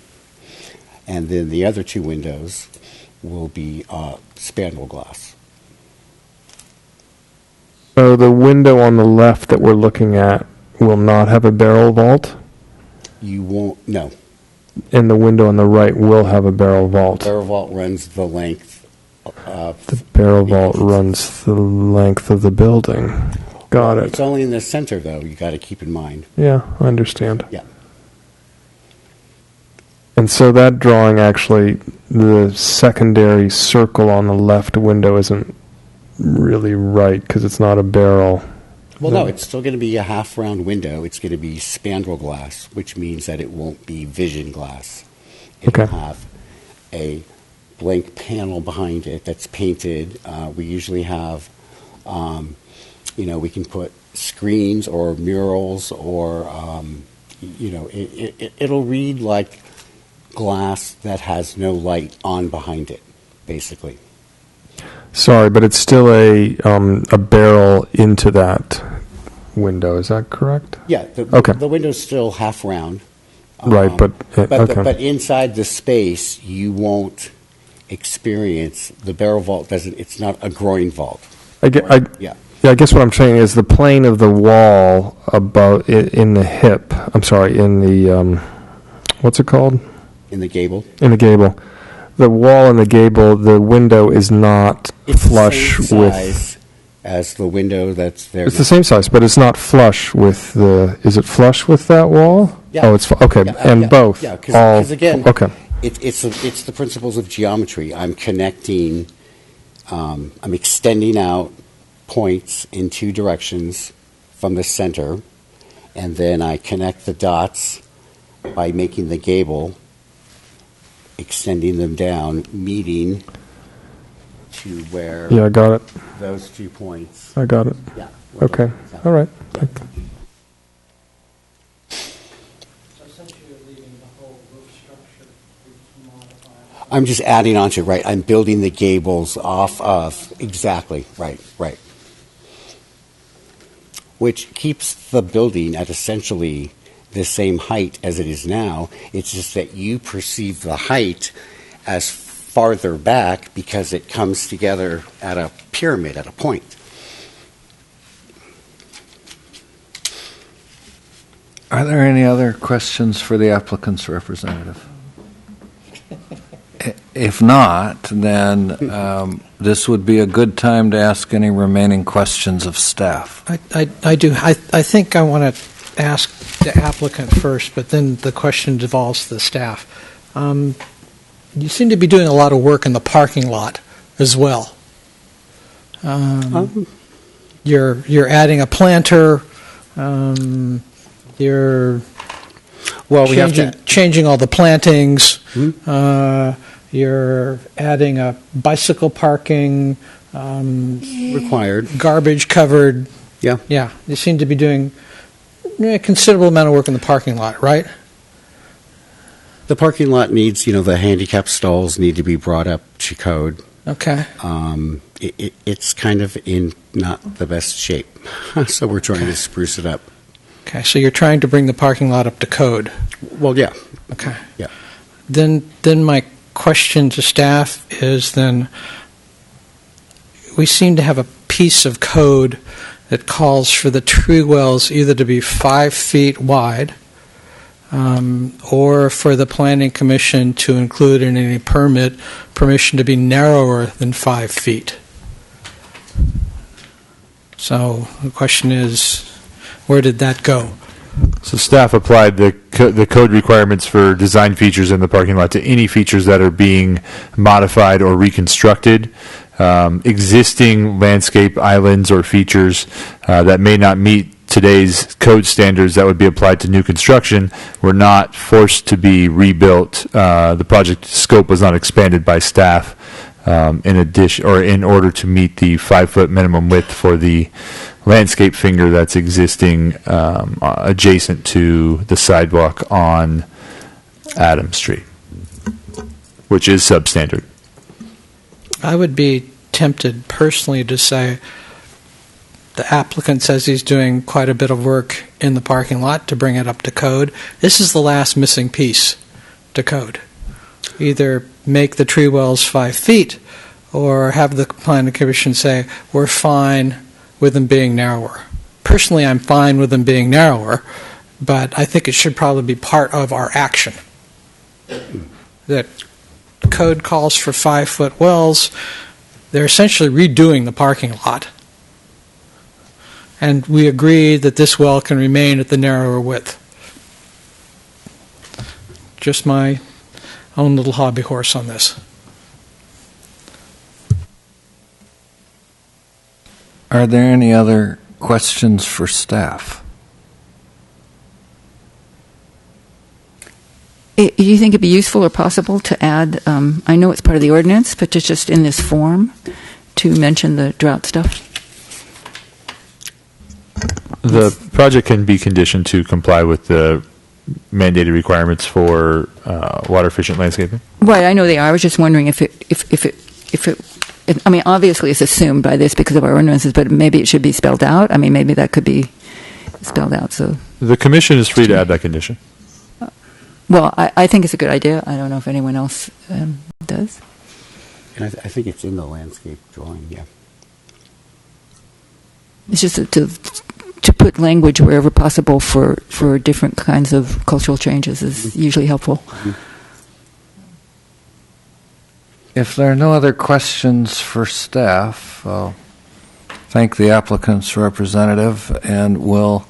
Speaker 9: And then the other two windows will be spandrel glass.
Speaker 3: So the window on the left that we're looking at will not have a barrel vault,
Speaker 9: You won't, no.
Speaker 3: and the window on the right will have a barrel vault.
Speaker 9: Barrel vault runs the length of
Speaker 3: The barrel vault runs the length of the building. Got
Speaker 9: It's
Speaker 3: it.
Speaker 9: only in the center, though, you got to keep in mind.
Speaker 3: Yeah, I understand.
Speaker 9: Yeah.
Speaker 3: And so that drawing, actually, the secondary circle on the left window isn't really right because it's not a barrel.
Speaker 9: Well, no, it's still going to be a half-round window. It's going to be spandrel glass, which means that it won't be vision glass. It'll
Speaker 3: Okay.
Speaker 9: have a blank panel behind it that's painted. We usually have we can put screens or murals or, it'll read like glass that has no light on behind it, basically.
Speaker 3: Sorry, but it's still a barrel into that window. Is that correct?
Speaker 9: Yeah,
Speaker 3: Okay.
Speaker 9: the window's still half round.
Speaker 3: Right, but okay.
Speaker 9: But inside the space, you won't experience the barrel vault. It's not a groin vault.
Speaker 3: Yeah, I guess what I'm saying is the plane of the wall above in the hip. I'm sorry, in the what's it called?
Speaker 9: In the gable.
Speaker 3: In the gable, the wall in the gable. The window is not flush
Speaker 9: the same
Speaker 3: with.
Speaker 9: size as the window that's there.
Speaker 3: It's the same size, but it's not flush with the. Is it flush with that wall?
Speaker 9: Yeah.
Speaker 3: Oh, it's okay, and both.
Speaker 9: Yeah,
Speaker 3: all
Speaker 9: because again,
Speaker 3: okay.
Speaker 9: It's the principles of geometry. I'm connecting. I'm extending out points in two directions from the center, and then I connect the dots by making the gable, extending them down, meeting to where
Speaker 3: Yeah, I got it.
Speaker 9: those 2 points.
Speaker 3: I got it.
Speaker 9: Yeah.
Speaker 3: Okay. All right.
Speaker 9: Yeah. I'm just adding on to it, right? I'm building the gables off of, exactly, right. Which keeps the building at essentially the same height as it is now. It's just that you perceive the height as farther back because it comes together at a pyramid, at a point.
Speaker 4: Are there any other questions for the applicant's representative? If not, then this would be a good time to ask any remaining questions of staff.
Speaker 8: I do. I think I want to ask the applicant first, but then the question devolves to the staff. You seem to be doing a lot of work in the parking lot as well. You're adding a planter. You're changing all the plantings.
Speaker 9: Mm-hmm.
Speaker 8: You're adding a bicycle parking.
Speaker 9: Required.
Speaker 8: Garbage covered.
Speaker 9: Yeah.
Speaker 8: Yeah. You seem to be doing a considerable amount of work in the parking lot, right?
Speaker 9: The parking lot needs, the handicap stalls need to be brought up to code.
Speaker 8: Okay.
Speaker 9: It's kind of in not the best shape, so we're trying to spruce it up.
Speaker 8: Okay, so you're trying to bring the parking lot up to code.
Speaker 9: Well, yeah.
Speaker 8: Okay.
Speaker 9: Yeah.
Speaker 8: Then my question to staff is then we seem to have a piece of code that calls for the tree wells either to be 5 feet wide or for the Planning Commission to include in any permission to be narrower than 5 feet. So the question is, where did that go?
Speaker 7: So staff applied the code requirements for design features in the parking lot to any features that are being modified or reconstructed. Existing landscape islands or features that may not meet today's code standards that would be applied to new construction were not forced to be rebuilt. The project scope was not expanded by staff in addition or in order to meet the 5-foot minimum width for the landscape finger that's existing adjacent to the sidewalk on Adams Street, which is substandard.
Speaker 8: I would be tempted personally to say the applicant says he's doing quite a bit of work in the parking lot to bring it up to code. This is the last missing piece to code. Either make the tree wells 5 feet or have the Planning Commission say, we're fine with them being narrower. Personally, I'm fine with them being narrower, but I think it should probably be part of our action. That code calls for 5-foot wells. They're essentially redoing the parking lot. And we agree that this well can remain at the narrower width. Just my own little hobby horse on this.
Speaker 4: Are there any other questions for staff?
Speaker 2: Do you think it'd be useful or possible to add, I know it's part of the ordinance, but just in this form, to mention the drought stuff?
Speaker 7: The project can be conditioned to comply with the mandated requirements for water efficient landscaping.
Speaker 2: Right, I know they are. I was just wondering if I mean, obviously it's assumed by this because of our ordinances, but maybe it should be spelled out. I mean, maybe that could be spelled out. So,
Speaker 7: The commission is free to add that condition.
Speaker 2: well, I think it's a good idea. I don't know if anyone else does.
Speaker 9: And I think it's in the landscape drawing, yeah.
Speaker 2: It's just to put language wherever possible for different kinds of cultural changes is usually helpful.
Speaker 4: If there are no other questions for staff, I'll thank the applicant's representative, and we'll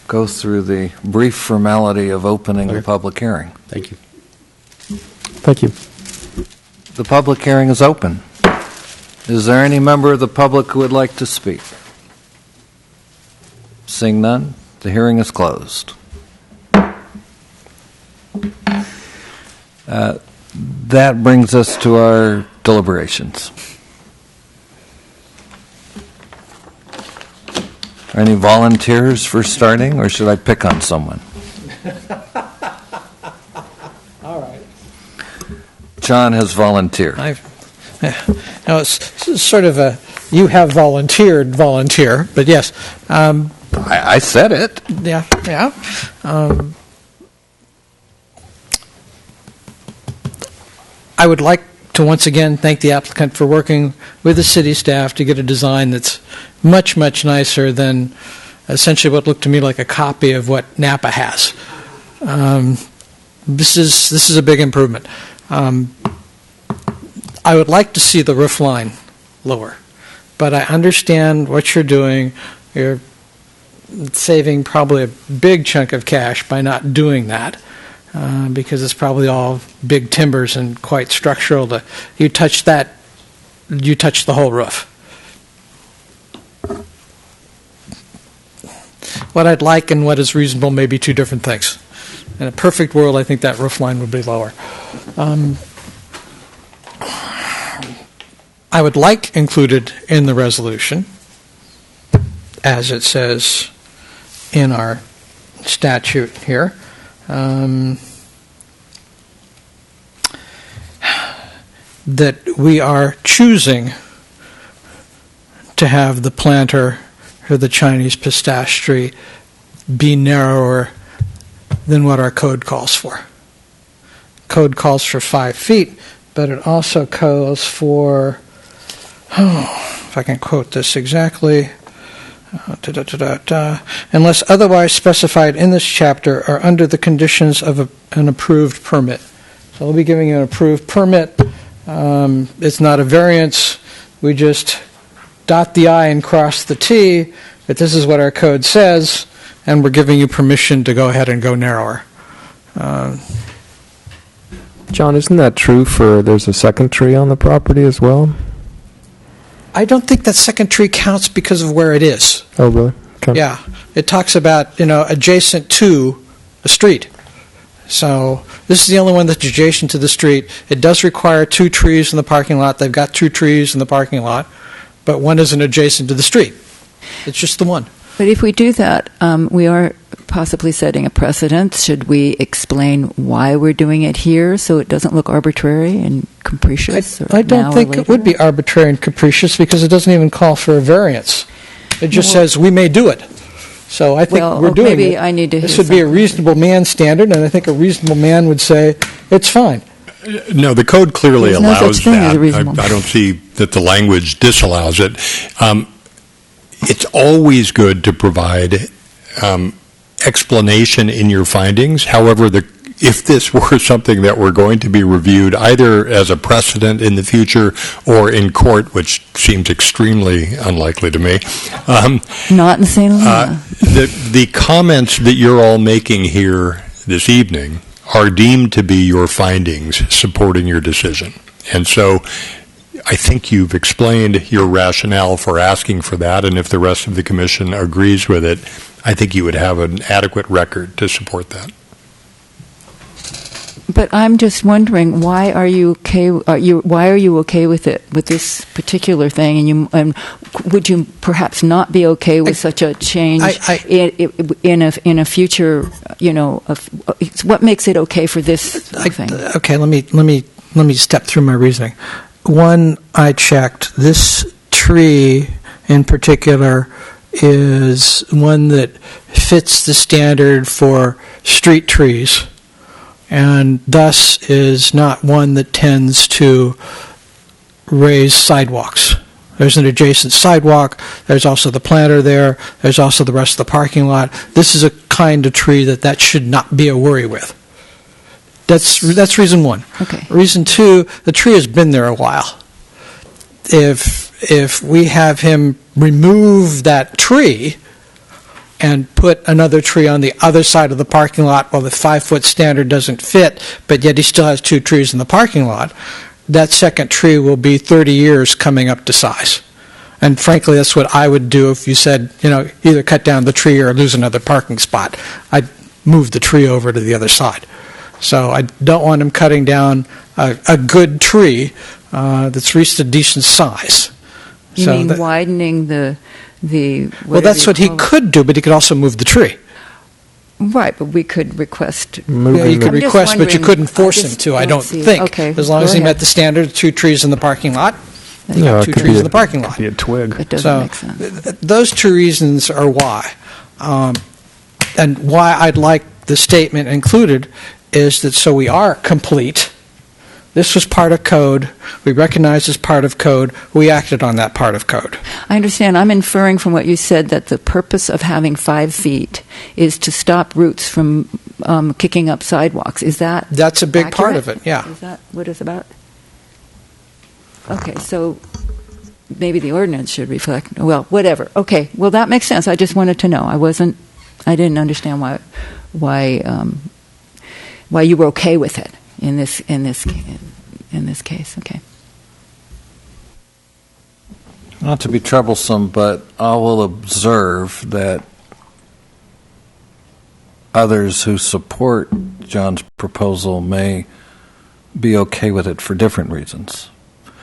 Speaker 4: go through the brief formality of opening the public hearing.
Speaker 9: Thank you.
Speaker 3: Thank you.
Speaker 4: The public hearing is open. Is there any member of the public who would like to speak? Seeing none, the hearing is closed. That brings us to our deliberations. Any volunteers for starting, or should I pick on someone?
Speaker 8: All right.
Speaker 4: John has volunteered.
Speaker 8: Now, it's sort of a you have volunteered volunteer, but yes.
Speaker 4: I said it.
Speaker 8: Yeah. I would like to once again thank the applicant for working with the city staff to get a design that's much, much nicer than essentially what looked to me like a copy of what Napa has. This is a big improvement. I would like to see the roof line lower, but I understand what you're doing. You're saving probably a big chunk of cash by not doing that. Because it's probably all big timbers and quite structural. You touch that, you touch the whole roof. What I'd like and what is reasonable may be two different things. In a perfect world, I think that roof line would be lower. I would like included in the resolution, as it says in our statute here, that we are choosing to have the planter or the Chinese pistache tree be narrower than what our code calls for. Code calls for 5 feet, but it also calls for, if I can quote this exactly, unless otherwise specified in this chapter or under the conditions of an approved permit. So we'll be giving you an approved permit. It's not a variance. We just dot the I and cross the T, but this is what our code says, and we're giving you permission to go ahead and go narrower.
Speaker 3: John, isn't that true for there's a second tree on the property as well?
Speaker 8: I don't think that second tree counts because of where it is.
Speaker 3: Oh, really? Okay.
Speaker 8: Yeah. It talks about, adjacent to the street. So this is the only one that's adjacent to the street. It does require 2 trees in the parking lot. They've got 2 trees in the parking lot, but one isn't adjacent to the street. It's just the one.
Speaker 2: But if we do that, we are possibly setting a precedent. Should we explain why we're doing it here so it doesn't look arbitrary and capricious?
Speaker 8: I don't think it would be arbitrary and capricious because it doesn't even call for a variance. It just says we may do it. So I think we're doing
Speaker 2: maybe
Speaker 8: it.
Speaker 2: I need to
Speaker 8: This
Speaker 2: hear
Speaker 8: would be a
Speaker 2: something.
Speaker 8: reasonable man standard, and I think a reasonable man would say it's fine.
Speaker 6: No, the code clearly
Speaker 2: There's no
Speaker 6: allows
Speaker 2: such thing as
Speaker 6: that.
Speaker 2: a reasonable.
Speaker 6: I don't see that the language disallows it. It's always good to provide explanation in your findings. However, if this were something that were going to be reviewed either as a precedent in the future or in court, which seems extremely unlikely to me,
Speaker 2: Not in St. Helena.
Speaker 6: the comments that you're all making here this evening are deemed to be your findings supporting your decision. And so I think you've explained your rationale for asking for that, and if the rest of the commission agrees with it, I think you would have an adequate record to support that.
Speaker 2: But I'm just wondering, why are you okay? Why are you okay with it, with this particular thing? And would you perhaps not be okay with such a change in a future? What makes it okay for this thing?
Speaker 8: Okay, let me step through my reasoning. One, I checked. This tree in particular is one that fits the standard for street trees, and thus is not one that tends to raise sidewalks. There's an adjacent sidewalk. There's also the planter there. There's also the rest of the parking lot. This is a kind of tree that should not be a worry with. That's reason one.
Speaker 2: Okay.
Speaker 8: Reason two, the tree has been there a while. If we have him remove that tree and put another tree on the other side of the parking lot while the 5-foot standard doesn't fit, but yet he still has 2 trees in the parking lot, that second tree will be 30 years coming up to size. And frankly, that's what I would do if you said, either cut down the tree or lose another parking spot. I'd move the tree over to the other side. So I don't want him cutting down a good tree that's reached a decent size.
Speaker 2: You mean widening the
Speaker 8: well, that's what he could do, but he could also move the tree.
Speaker 2: Right, but we could request.
Speaker 8: You could request, but you couldn't force him to, I don't think.
Speaker 2: Okay,
Speaker 8: as long as he met the standard, 2 trees in the parking lot, you got 2 trees in the parking lot.
Speaker 3: Be a twig.
Speaker 2: It doesn't make sense.
Speaker 8: Those 2 reasons are why. And why I'd like the statement included is that so we are complete. This was part of code. We recognized as part of code. We acted on that part of code.
Speaker 2: I understand. I'm inferring from what you said that the purpose of having 5 feet is to stop roots from kicking up sidewalks. Is that
Speaker 8: That's a big
Speaker 2: accurate?
Speaker 8: part of it, yeah.
Speaker 2: Is that what it's about? Okay, so maybe the ordinance should reflect. Well, whatever. Okay, well that makes sense. I just wanted to know. I didn't understand why you were okay with it in this case. Okay.
Speaker 4: Not to be troublesome, but I will observe that others who support John's proposal may be okay with it for different reasons.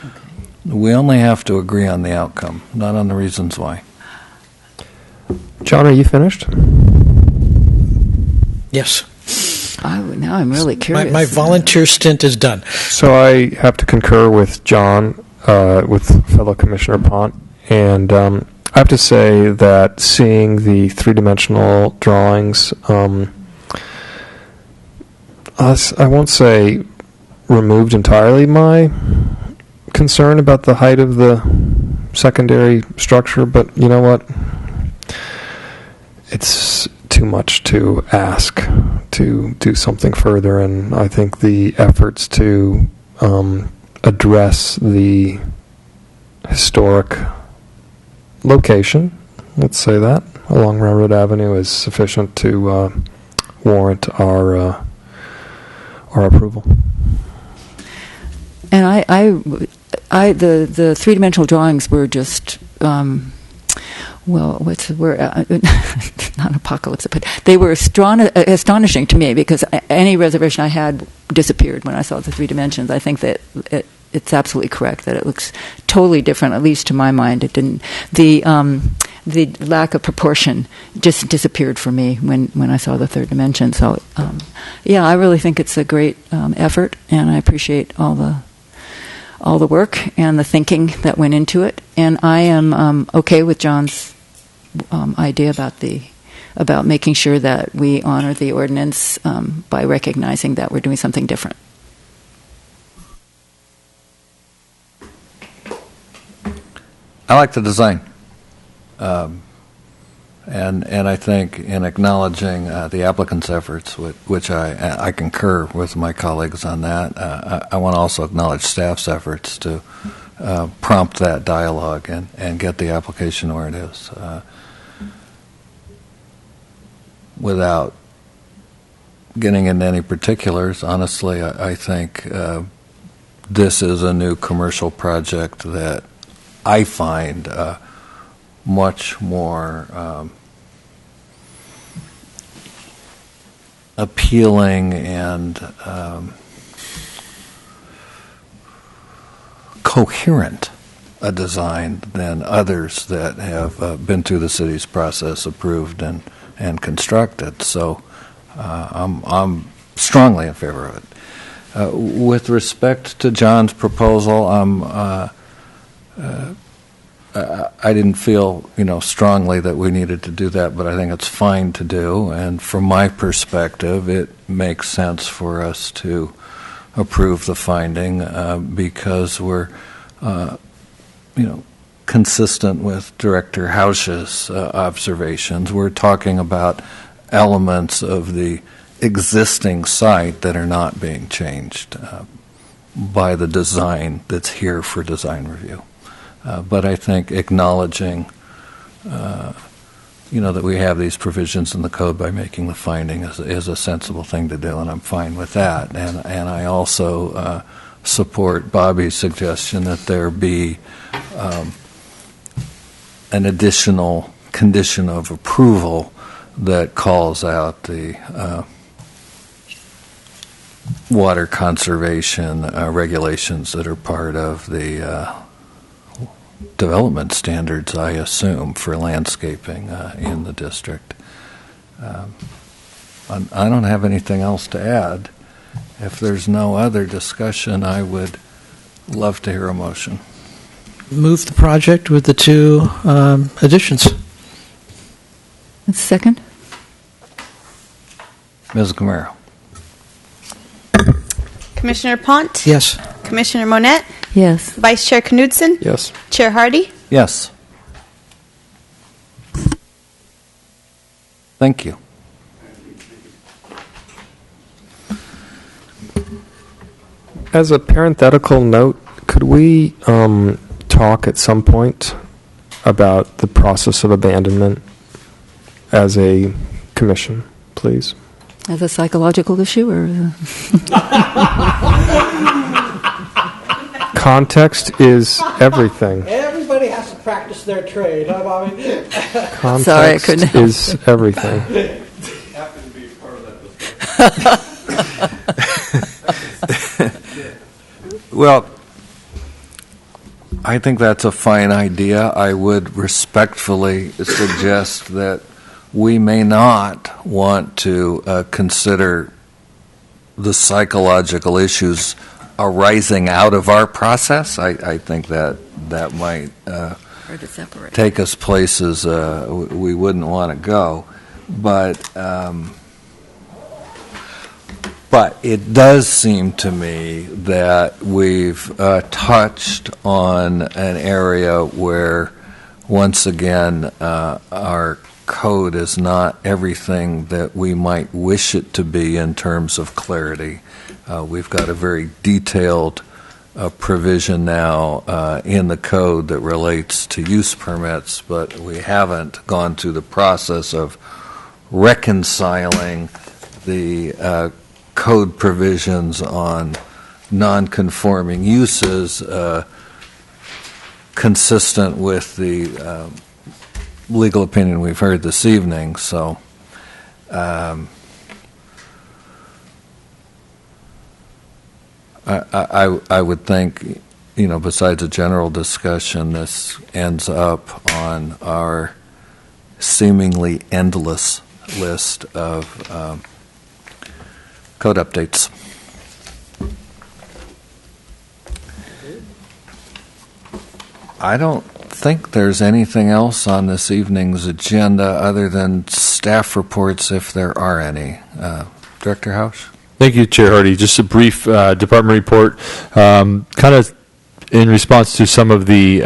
Speaker 4: Okay. We only have to agree on the outcome, not on the reasons why.
Speaker 3: John, are you finished?
Speaker 8: Yes.
Speaker 2: Now I'm really curious.
Speaker 8: My volunteer stint is done.
Speaker 3: So I have to concur with John, with fellow Commissioner Pont, and I have to say that seeing the 3-dimensional drawings, I won't say removed entirely my concern about the height of the secondary structure, but you know what? It's too much to ask to do something further, and I think the efforts to address the historic location, let's say that, along Railroad Avenue is sufficient to warrant our approval.
Speaker 2: And the 3-dimensional drawings were just what's the word? Not apocalypse, but they were astonishing to me because any reservation I had disappeared when I saw the 3 dimensions. I think that it's absolutely correct that it looks totally different, at least to my mind. It didn't. The lack of proportion just disappeared for me when I saw the 3rd dimension. So, I really think it's a great effort, and I appreciate all the work and the thinking that went into it. And I am okay with John's idea about making sure that we honor the ordinance by recognizing that we're doing something different.
Speaker 4: I like the design. And I think in acknowledging the applicant's efforts, which I concur with my colleagues on that, I want to also acknowledge staff's efforts to prompt that dialogue and get the application where it is. Without getting into any particulars, honestly, I think this is a new commercial project that I find much more appealing and coherent a design than others that have been through the city's process, approved and constructed. So I'm strongly in favor of it. With respect to John's proposal, I didn't feel, strongly that we needed to do that, but I think it's fine to do. And from my perspective, it makes sense for us to approve the finding because we're, consistent with Director Hausch's observations. We're talking about elements of the existing site that are not being changed by the design that's here for design review. But I think acknowledging, that we have these provisions in the code by making the finding is a sensible thing to do, and I'm fine with that. And I also support Bobby's suggestion that there be an additional condition of approval that calls out the water conservation regulations that are part of the development standards, I assume, for landscaping in the district. I don't have anything else to add. If there's no other discussion, I would love to hear a motion.
Speaker 8: Move the project with the two additions.
Speaker 2: Second?
Speaker 4: Ms. Gamero.
Speaker 1: Commissioner Pont?
Speaker 8: Yes.
Speaker 1: Commissioner Monette?
Speaker 2: Yes.
Speaker 1: Vice Chair Knudsen?
Speaker 3: Yes.
Speaker 1: Chair Hardy?
Speaker 4: Yes. Thank you.
Speaker 3: As a parenthetical note, could we talk at some point about the process of abandonment as a commission, please?
Speaker 2: As a psychological issue, or
Speaker 3: Context is everything.
Speaker 8: Everybody has to practice their trade, huh, Bobby?
Speaker 3: Context
Speaker 2: Sorry, I couldn't help.
Speaker 3: is everything.
Speaker 11: Happen to be part of that.
Speaker 4: Well, I think that's a fine idea. I would respectfully suggest that we may not want to consider the psychological issues arising out of our process. I think that might
Speaker 2: hard to separate.
Speaker 4: take us places we wouldn't want to go. But it does seem to me that we've touched on an area where, once again, our code is not everything that we might wish it to be in terms of clarity. We've got a very detailed provision now in the code that relates to use permits, but we haven't gone through the process of reconciling the code provisions on non-conforming uses consistent with the legal opinion we've heard this evening. So I would think, besides a general discussion, this ends up on our seemingly endless list of code updates. I don't think there's anything else on this evening's agenda other than staff reports, if there are any. Director Hausch?
Speaker 7: Thank you, Chair Hardy. Just a brief department report, kind of in response to some of the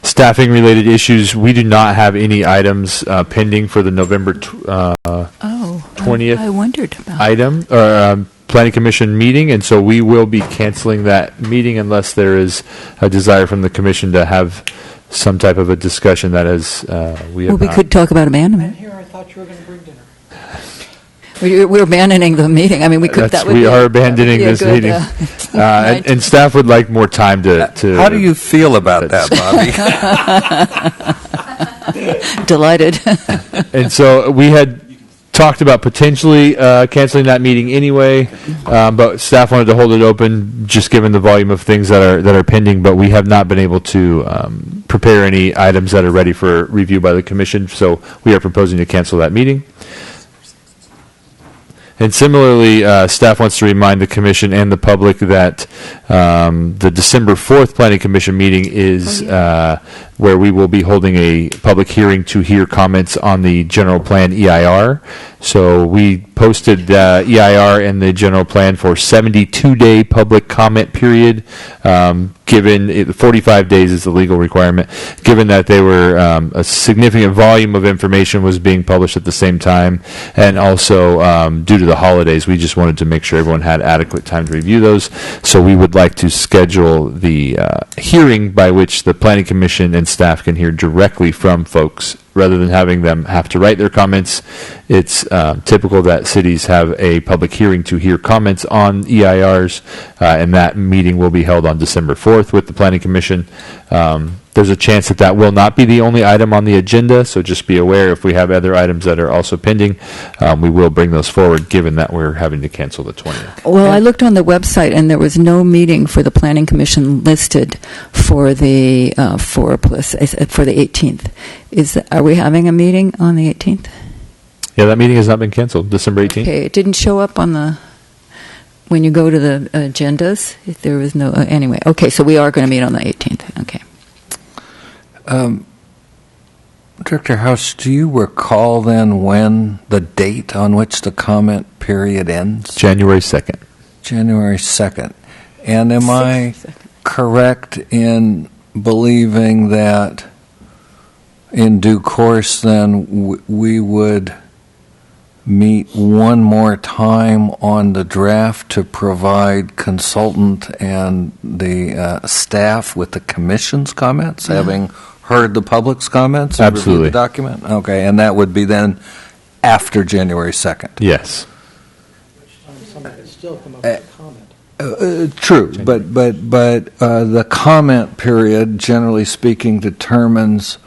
Speaker 7: staffing-related issues. We do not have any items pending for the November 20th
Speaker 2: I wondered about
Speaker 7: item or Planning Commission meeting, and so we will be canceling that meeting unless there is a desire from the Commission to have some type of a discussion that is we have
Speaker 2: we
Speaker 7: not.
Speaker 2: could talk about abandonment.
Speaker 8: Here, I thought you were going to bring dinner.
Speaker 2: We're abandoning the meeting. I mean, we could.
Speaker 7: We are abandoning this meeting, and staff would like more time to.
Speaker 4: How do you feel about that, Bobby?
Speaker 2: Delighted.
Speaker 7: And so we had talked about potentially canceling that meeting anyway, but staff wanted to hold it open just given the volume of things that are pending, but we have not been able to prepare any items that are ready for review by the commission, so we are proposing to cancel that meeting. And similarly, staff wants to remind the commission and the public that the December 4th Planning Commission meeting is where we will be holding a public hearing to hear comments on the general plan EIR. So we posted EIR and the general plan for 72-day public comment period, given 45 days is the legal requirement, given that they were a significant volume of information was being published at the same time, and also due to the holidays, we just wanted to make sure everyone had adequate time to review those. So we would like to schedule the hearing by which the Planning Commission and staff can hear directly from folks rather than having them have to write their comments. It's typical that cities have a public hearing to hear comments on EIRs, and that meeting will be held on December 4th with the Planning Commission. There's a chance that that will not be the only item on the agenda, so just be aware if we have other items that are also pending, we will bring those forward given that we're having to cancel the 20th.
Speaker 2: Well, I looked on the website and there was no meeting for the Planning Commission listed for the for the 18th. Are we having a meeting on the 18th?
Speaker 7: Yeah, that meeting has not been canceled, December 18th.
Speaker 2: Okay, it didn't show up on the, when you go to the agendas, if there was no, anyway. Okay, so we are going to meet on the 18th, okay.
Speaker 4: Director House, do you recall then when the date on which the comment period ends?
Speaker 7: January 2nd.
Speaker 4: January 2nd. And am I correct in believing that in due course then we would meet one more time on the draft to provide consultant and the staff with the commission's comments, having heard the public's comments and
Speaker 7: Absolutely.
Speaker 4: reviewed the document? Okay, and that would be then after January 2nd?
Speaker 7: Yes.
Speaker 8: Somebody can still come up with a comment.
Speaker 4: True, but the comment period, generally speaking, determines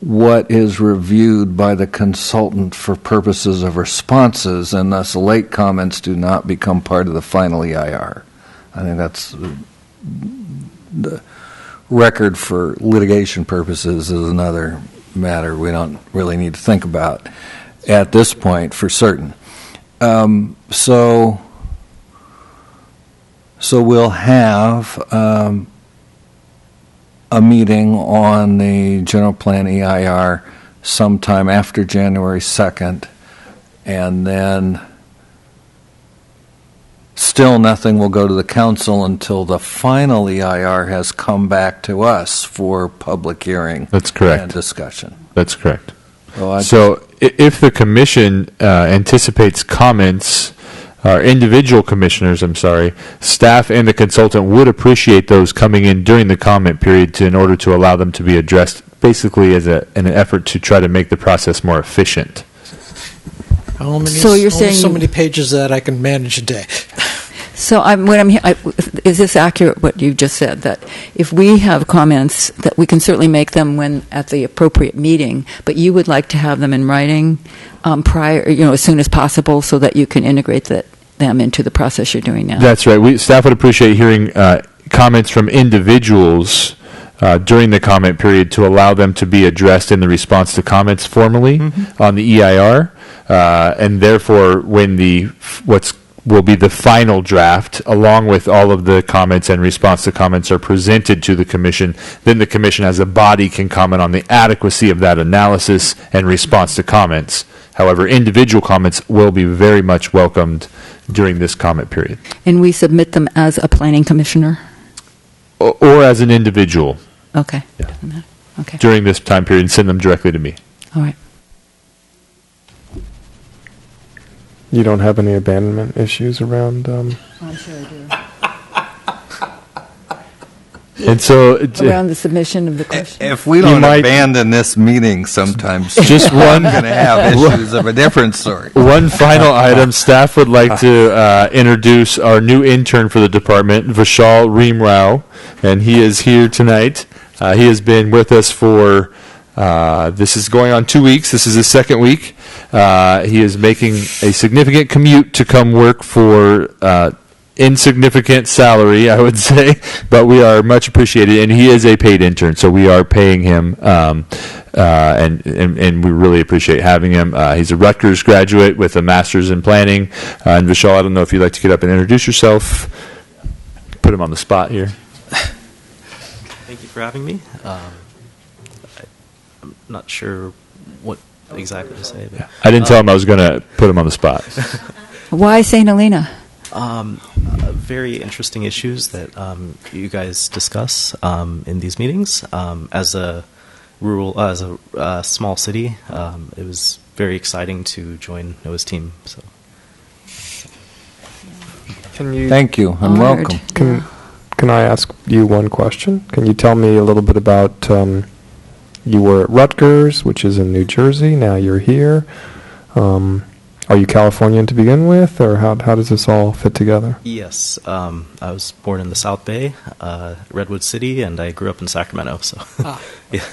Speaker 4: what is reviewed by the consultant for purposes of responses, and thus late comments do not become part of the final EIR. I think that's the record for litigation purposes is another matter we don't really need to think about at this point for certain. So we'll have a meeting on the general plan EIR sometime after January 2nd, and then still nothing will go to the council until the final EIR has come back to us for public hearing.
Speaker 7: That's correct.
Speaker 4: And discussion.
Speaker 7: That's correct.
Speaker 4: Well,
Speaker 7: So if the commission anticipates comments, or individual commissioners, staff and the consultant would appreciate those coming in during the comment period in order to allow them to be addressed, basically as in an effort to try to make the process more efficient.
Speaker 2: So you're saying
Speaker 8: so many pages that I can manage a day.
Speaker 2: So is this accurate, what you just said, that if we have comments, that we can certainly make them when at the appropriate meeting, but you would like to have them in writing prior, as soon as possible, so that you can integrate them into the process you're doing now?
Speaker 7: That's right. Staff would appreciate hearing comments from individuals during the comment period to allow them to be addressed in the response to comments formally on the EIR, and therefore when will be the final draft, along with all of the comments and response to comments are presented to the commission, then the commission as a body can comment on the adequacy of that analysis and response to comments. However, individual comments will be very much welcomed during this comment period.
Speaker 2: And we submit them as a planning commissioner?
Speaker 7: Or as an individual.
Speaker 2: Okay.
Speaker 7: Yeah.
Speaker 2: Okay.
Speaker 7: During this time period, and send them directly to me.
Speaker 2: All right.
Speaker 3: You don't have any abandonment issues around?
Speaker 2: I'm sure I do.
Speaker 7: And so,
Speaker 2: Around the submission of the question?
Speaker 4: If we don't abandon this meeting sometimes,
Speaker 7: just one
Speaker 4: going to have issues of a different sort.
Speaker 7: One final item, staff would like to introduce our new intern for the department, Vishal Reemrao, and he is here tonight. He has been with us for This is going on 2 weeks. This is his second week. He is making a significant commute to come work for insignificant salary, I would say, but we are much appreciated, and he is a paid intern, so we are paying him, and we really appreciate having him. He's a Rutgers graduate with a master's in planning. And Vishal, I don't know if you'd like to get up and introduce yourself. Put him on the spot here.
Speaker 12: Thank you for having me. I'm not sure what exactly to say. But,
Speaker 7: I didn't tell him I was going to put him on the spot.
Speaker 2: Why St. Helena?
Speaker 12: Very interesting issues that you guys discuss in these meetings. As a small city, it was very exciting to join Noah's team. So,
Speaker 4: Thank you, and
Speaker 2: Honored.
Speaker 4: welcome.
Speaker 3: Can I ask you one question? Can you tell me a little bit about, you were at Rutgers, which is in New Jersey, now you're here. Are you Californian to begin with, or how does this all fit together?
Speaker 12: yes, I was born in the South Bay, Redwood City, and I grew up in Sacramento. So, yeah.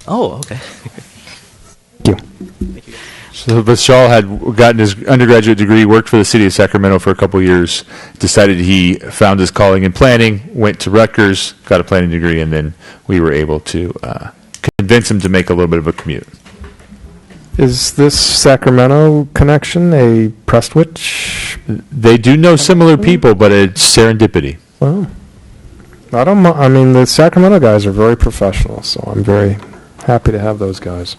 Speaker 12: Oh, okay.
Speaker 3: Thank you.
Speaker 12: Thank you.
Speaker 7: So Vishal had gotten his undergraduate degree, worked for the city of Sacramento for a couple years, decided he found his calling in planning, went to Rutgers, got a planning degree, and then we were able to convince him to make a little bit of a commute.
Speaker 3: Is this Sacramento connection a Prestwich?
Speaker 7: They do know similar people, but it's serendipity.
Speaker 3: Well, I mean, the Sacramento guys are very professional, so I'm very happy to have those guys.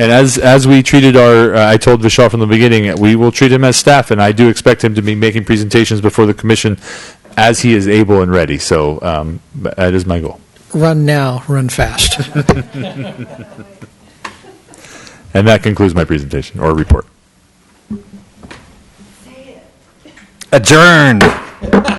Speaker 7: And as we treated I told Vishal from the beginning, we will treat him as staff, and I do expect him to be making presentations before the commission as he is able and ready. So that is my goal.
Speaker 8: Run now, run fast.
Speaker 7: And that concludes my presentation or report.
Speaker 4: Adjourned.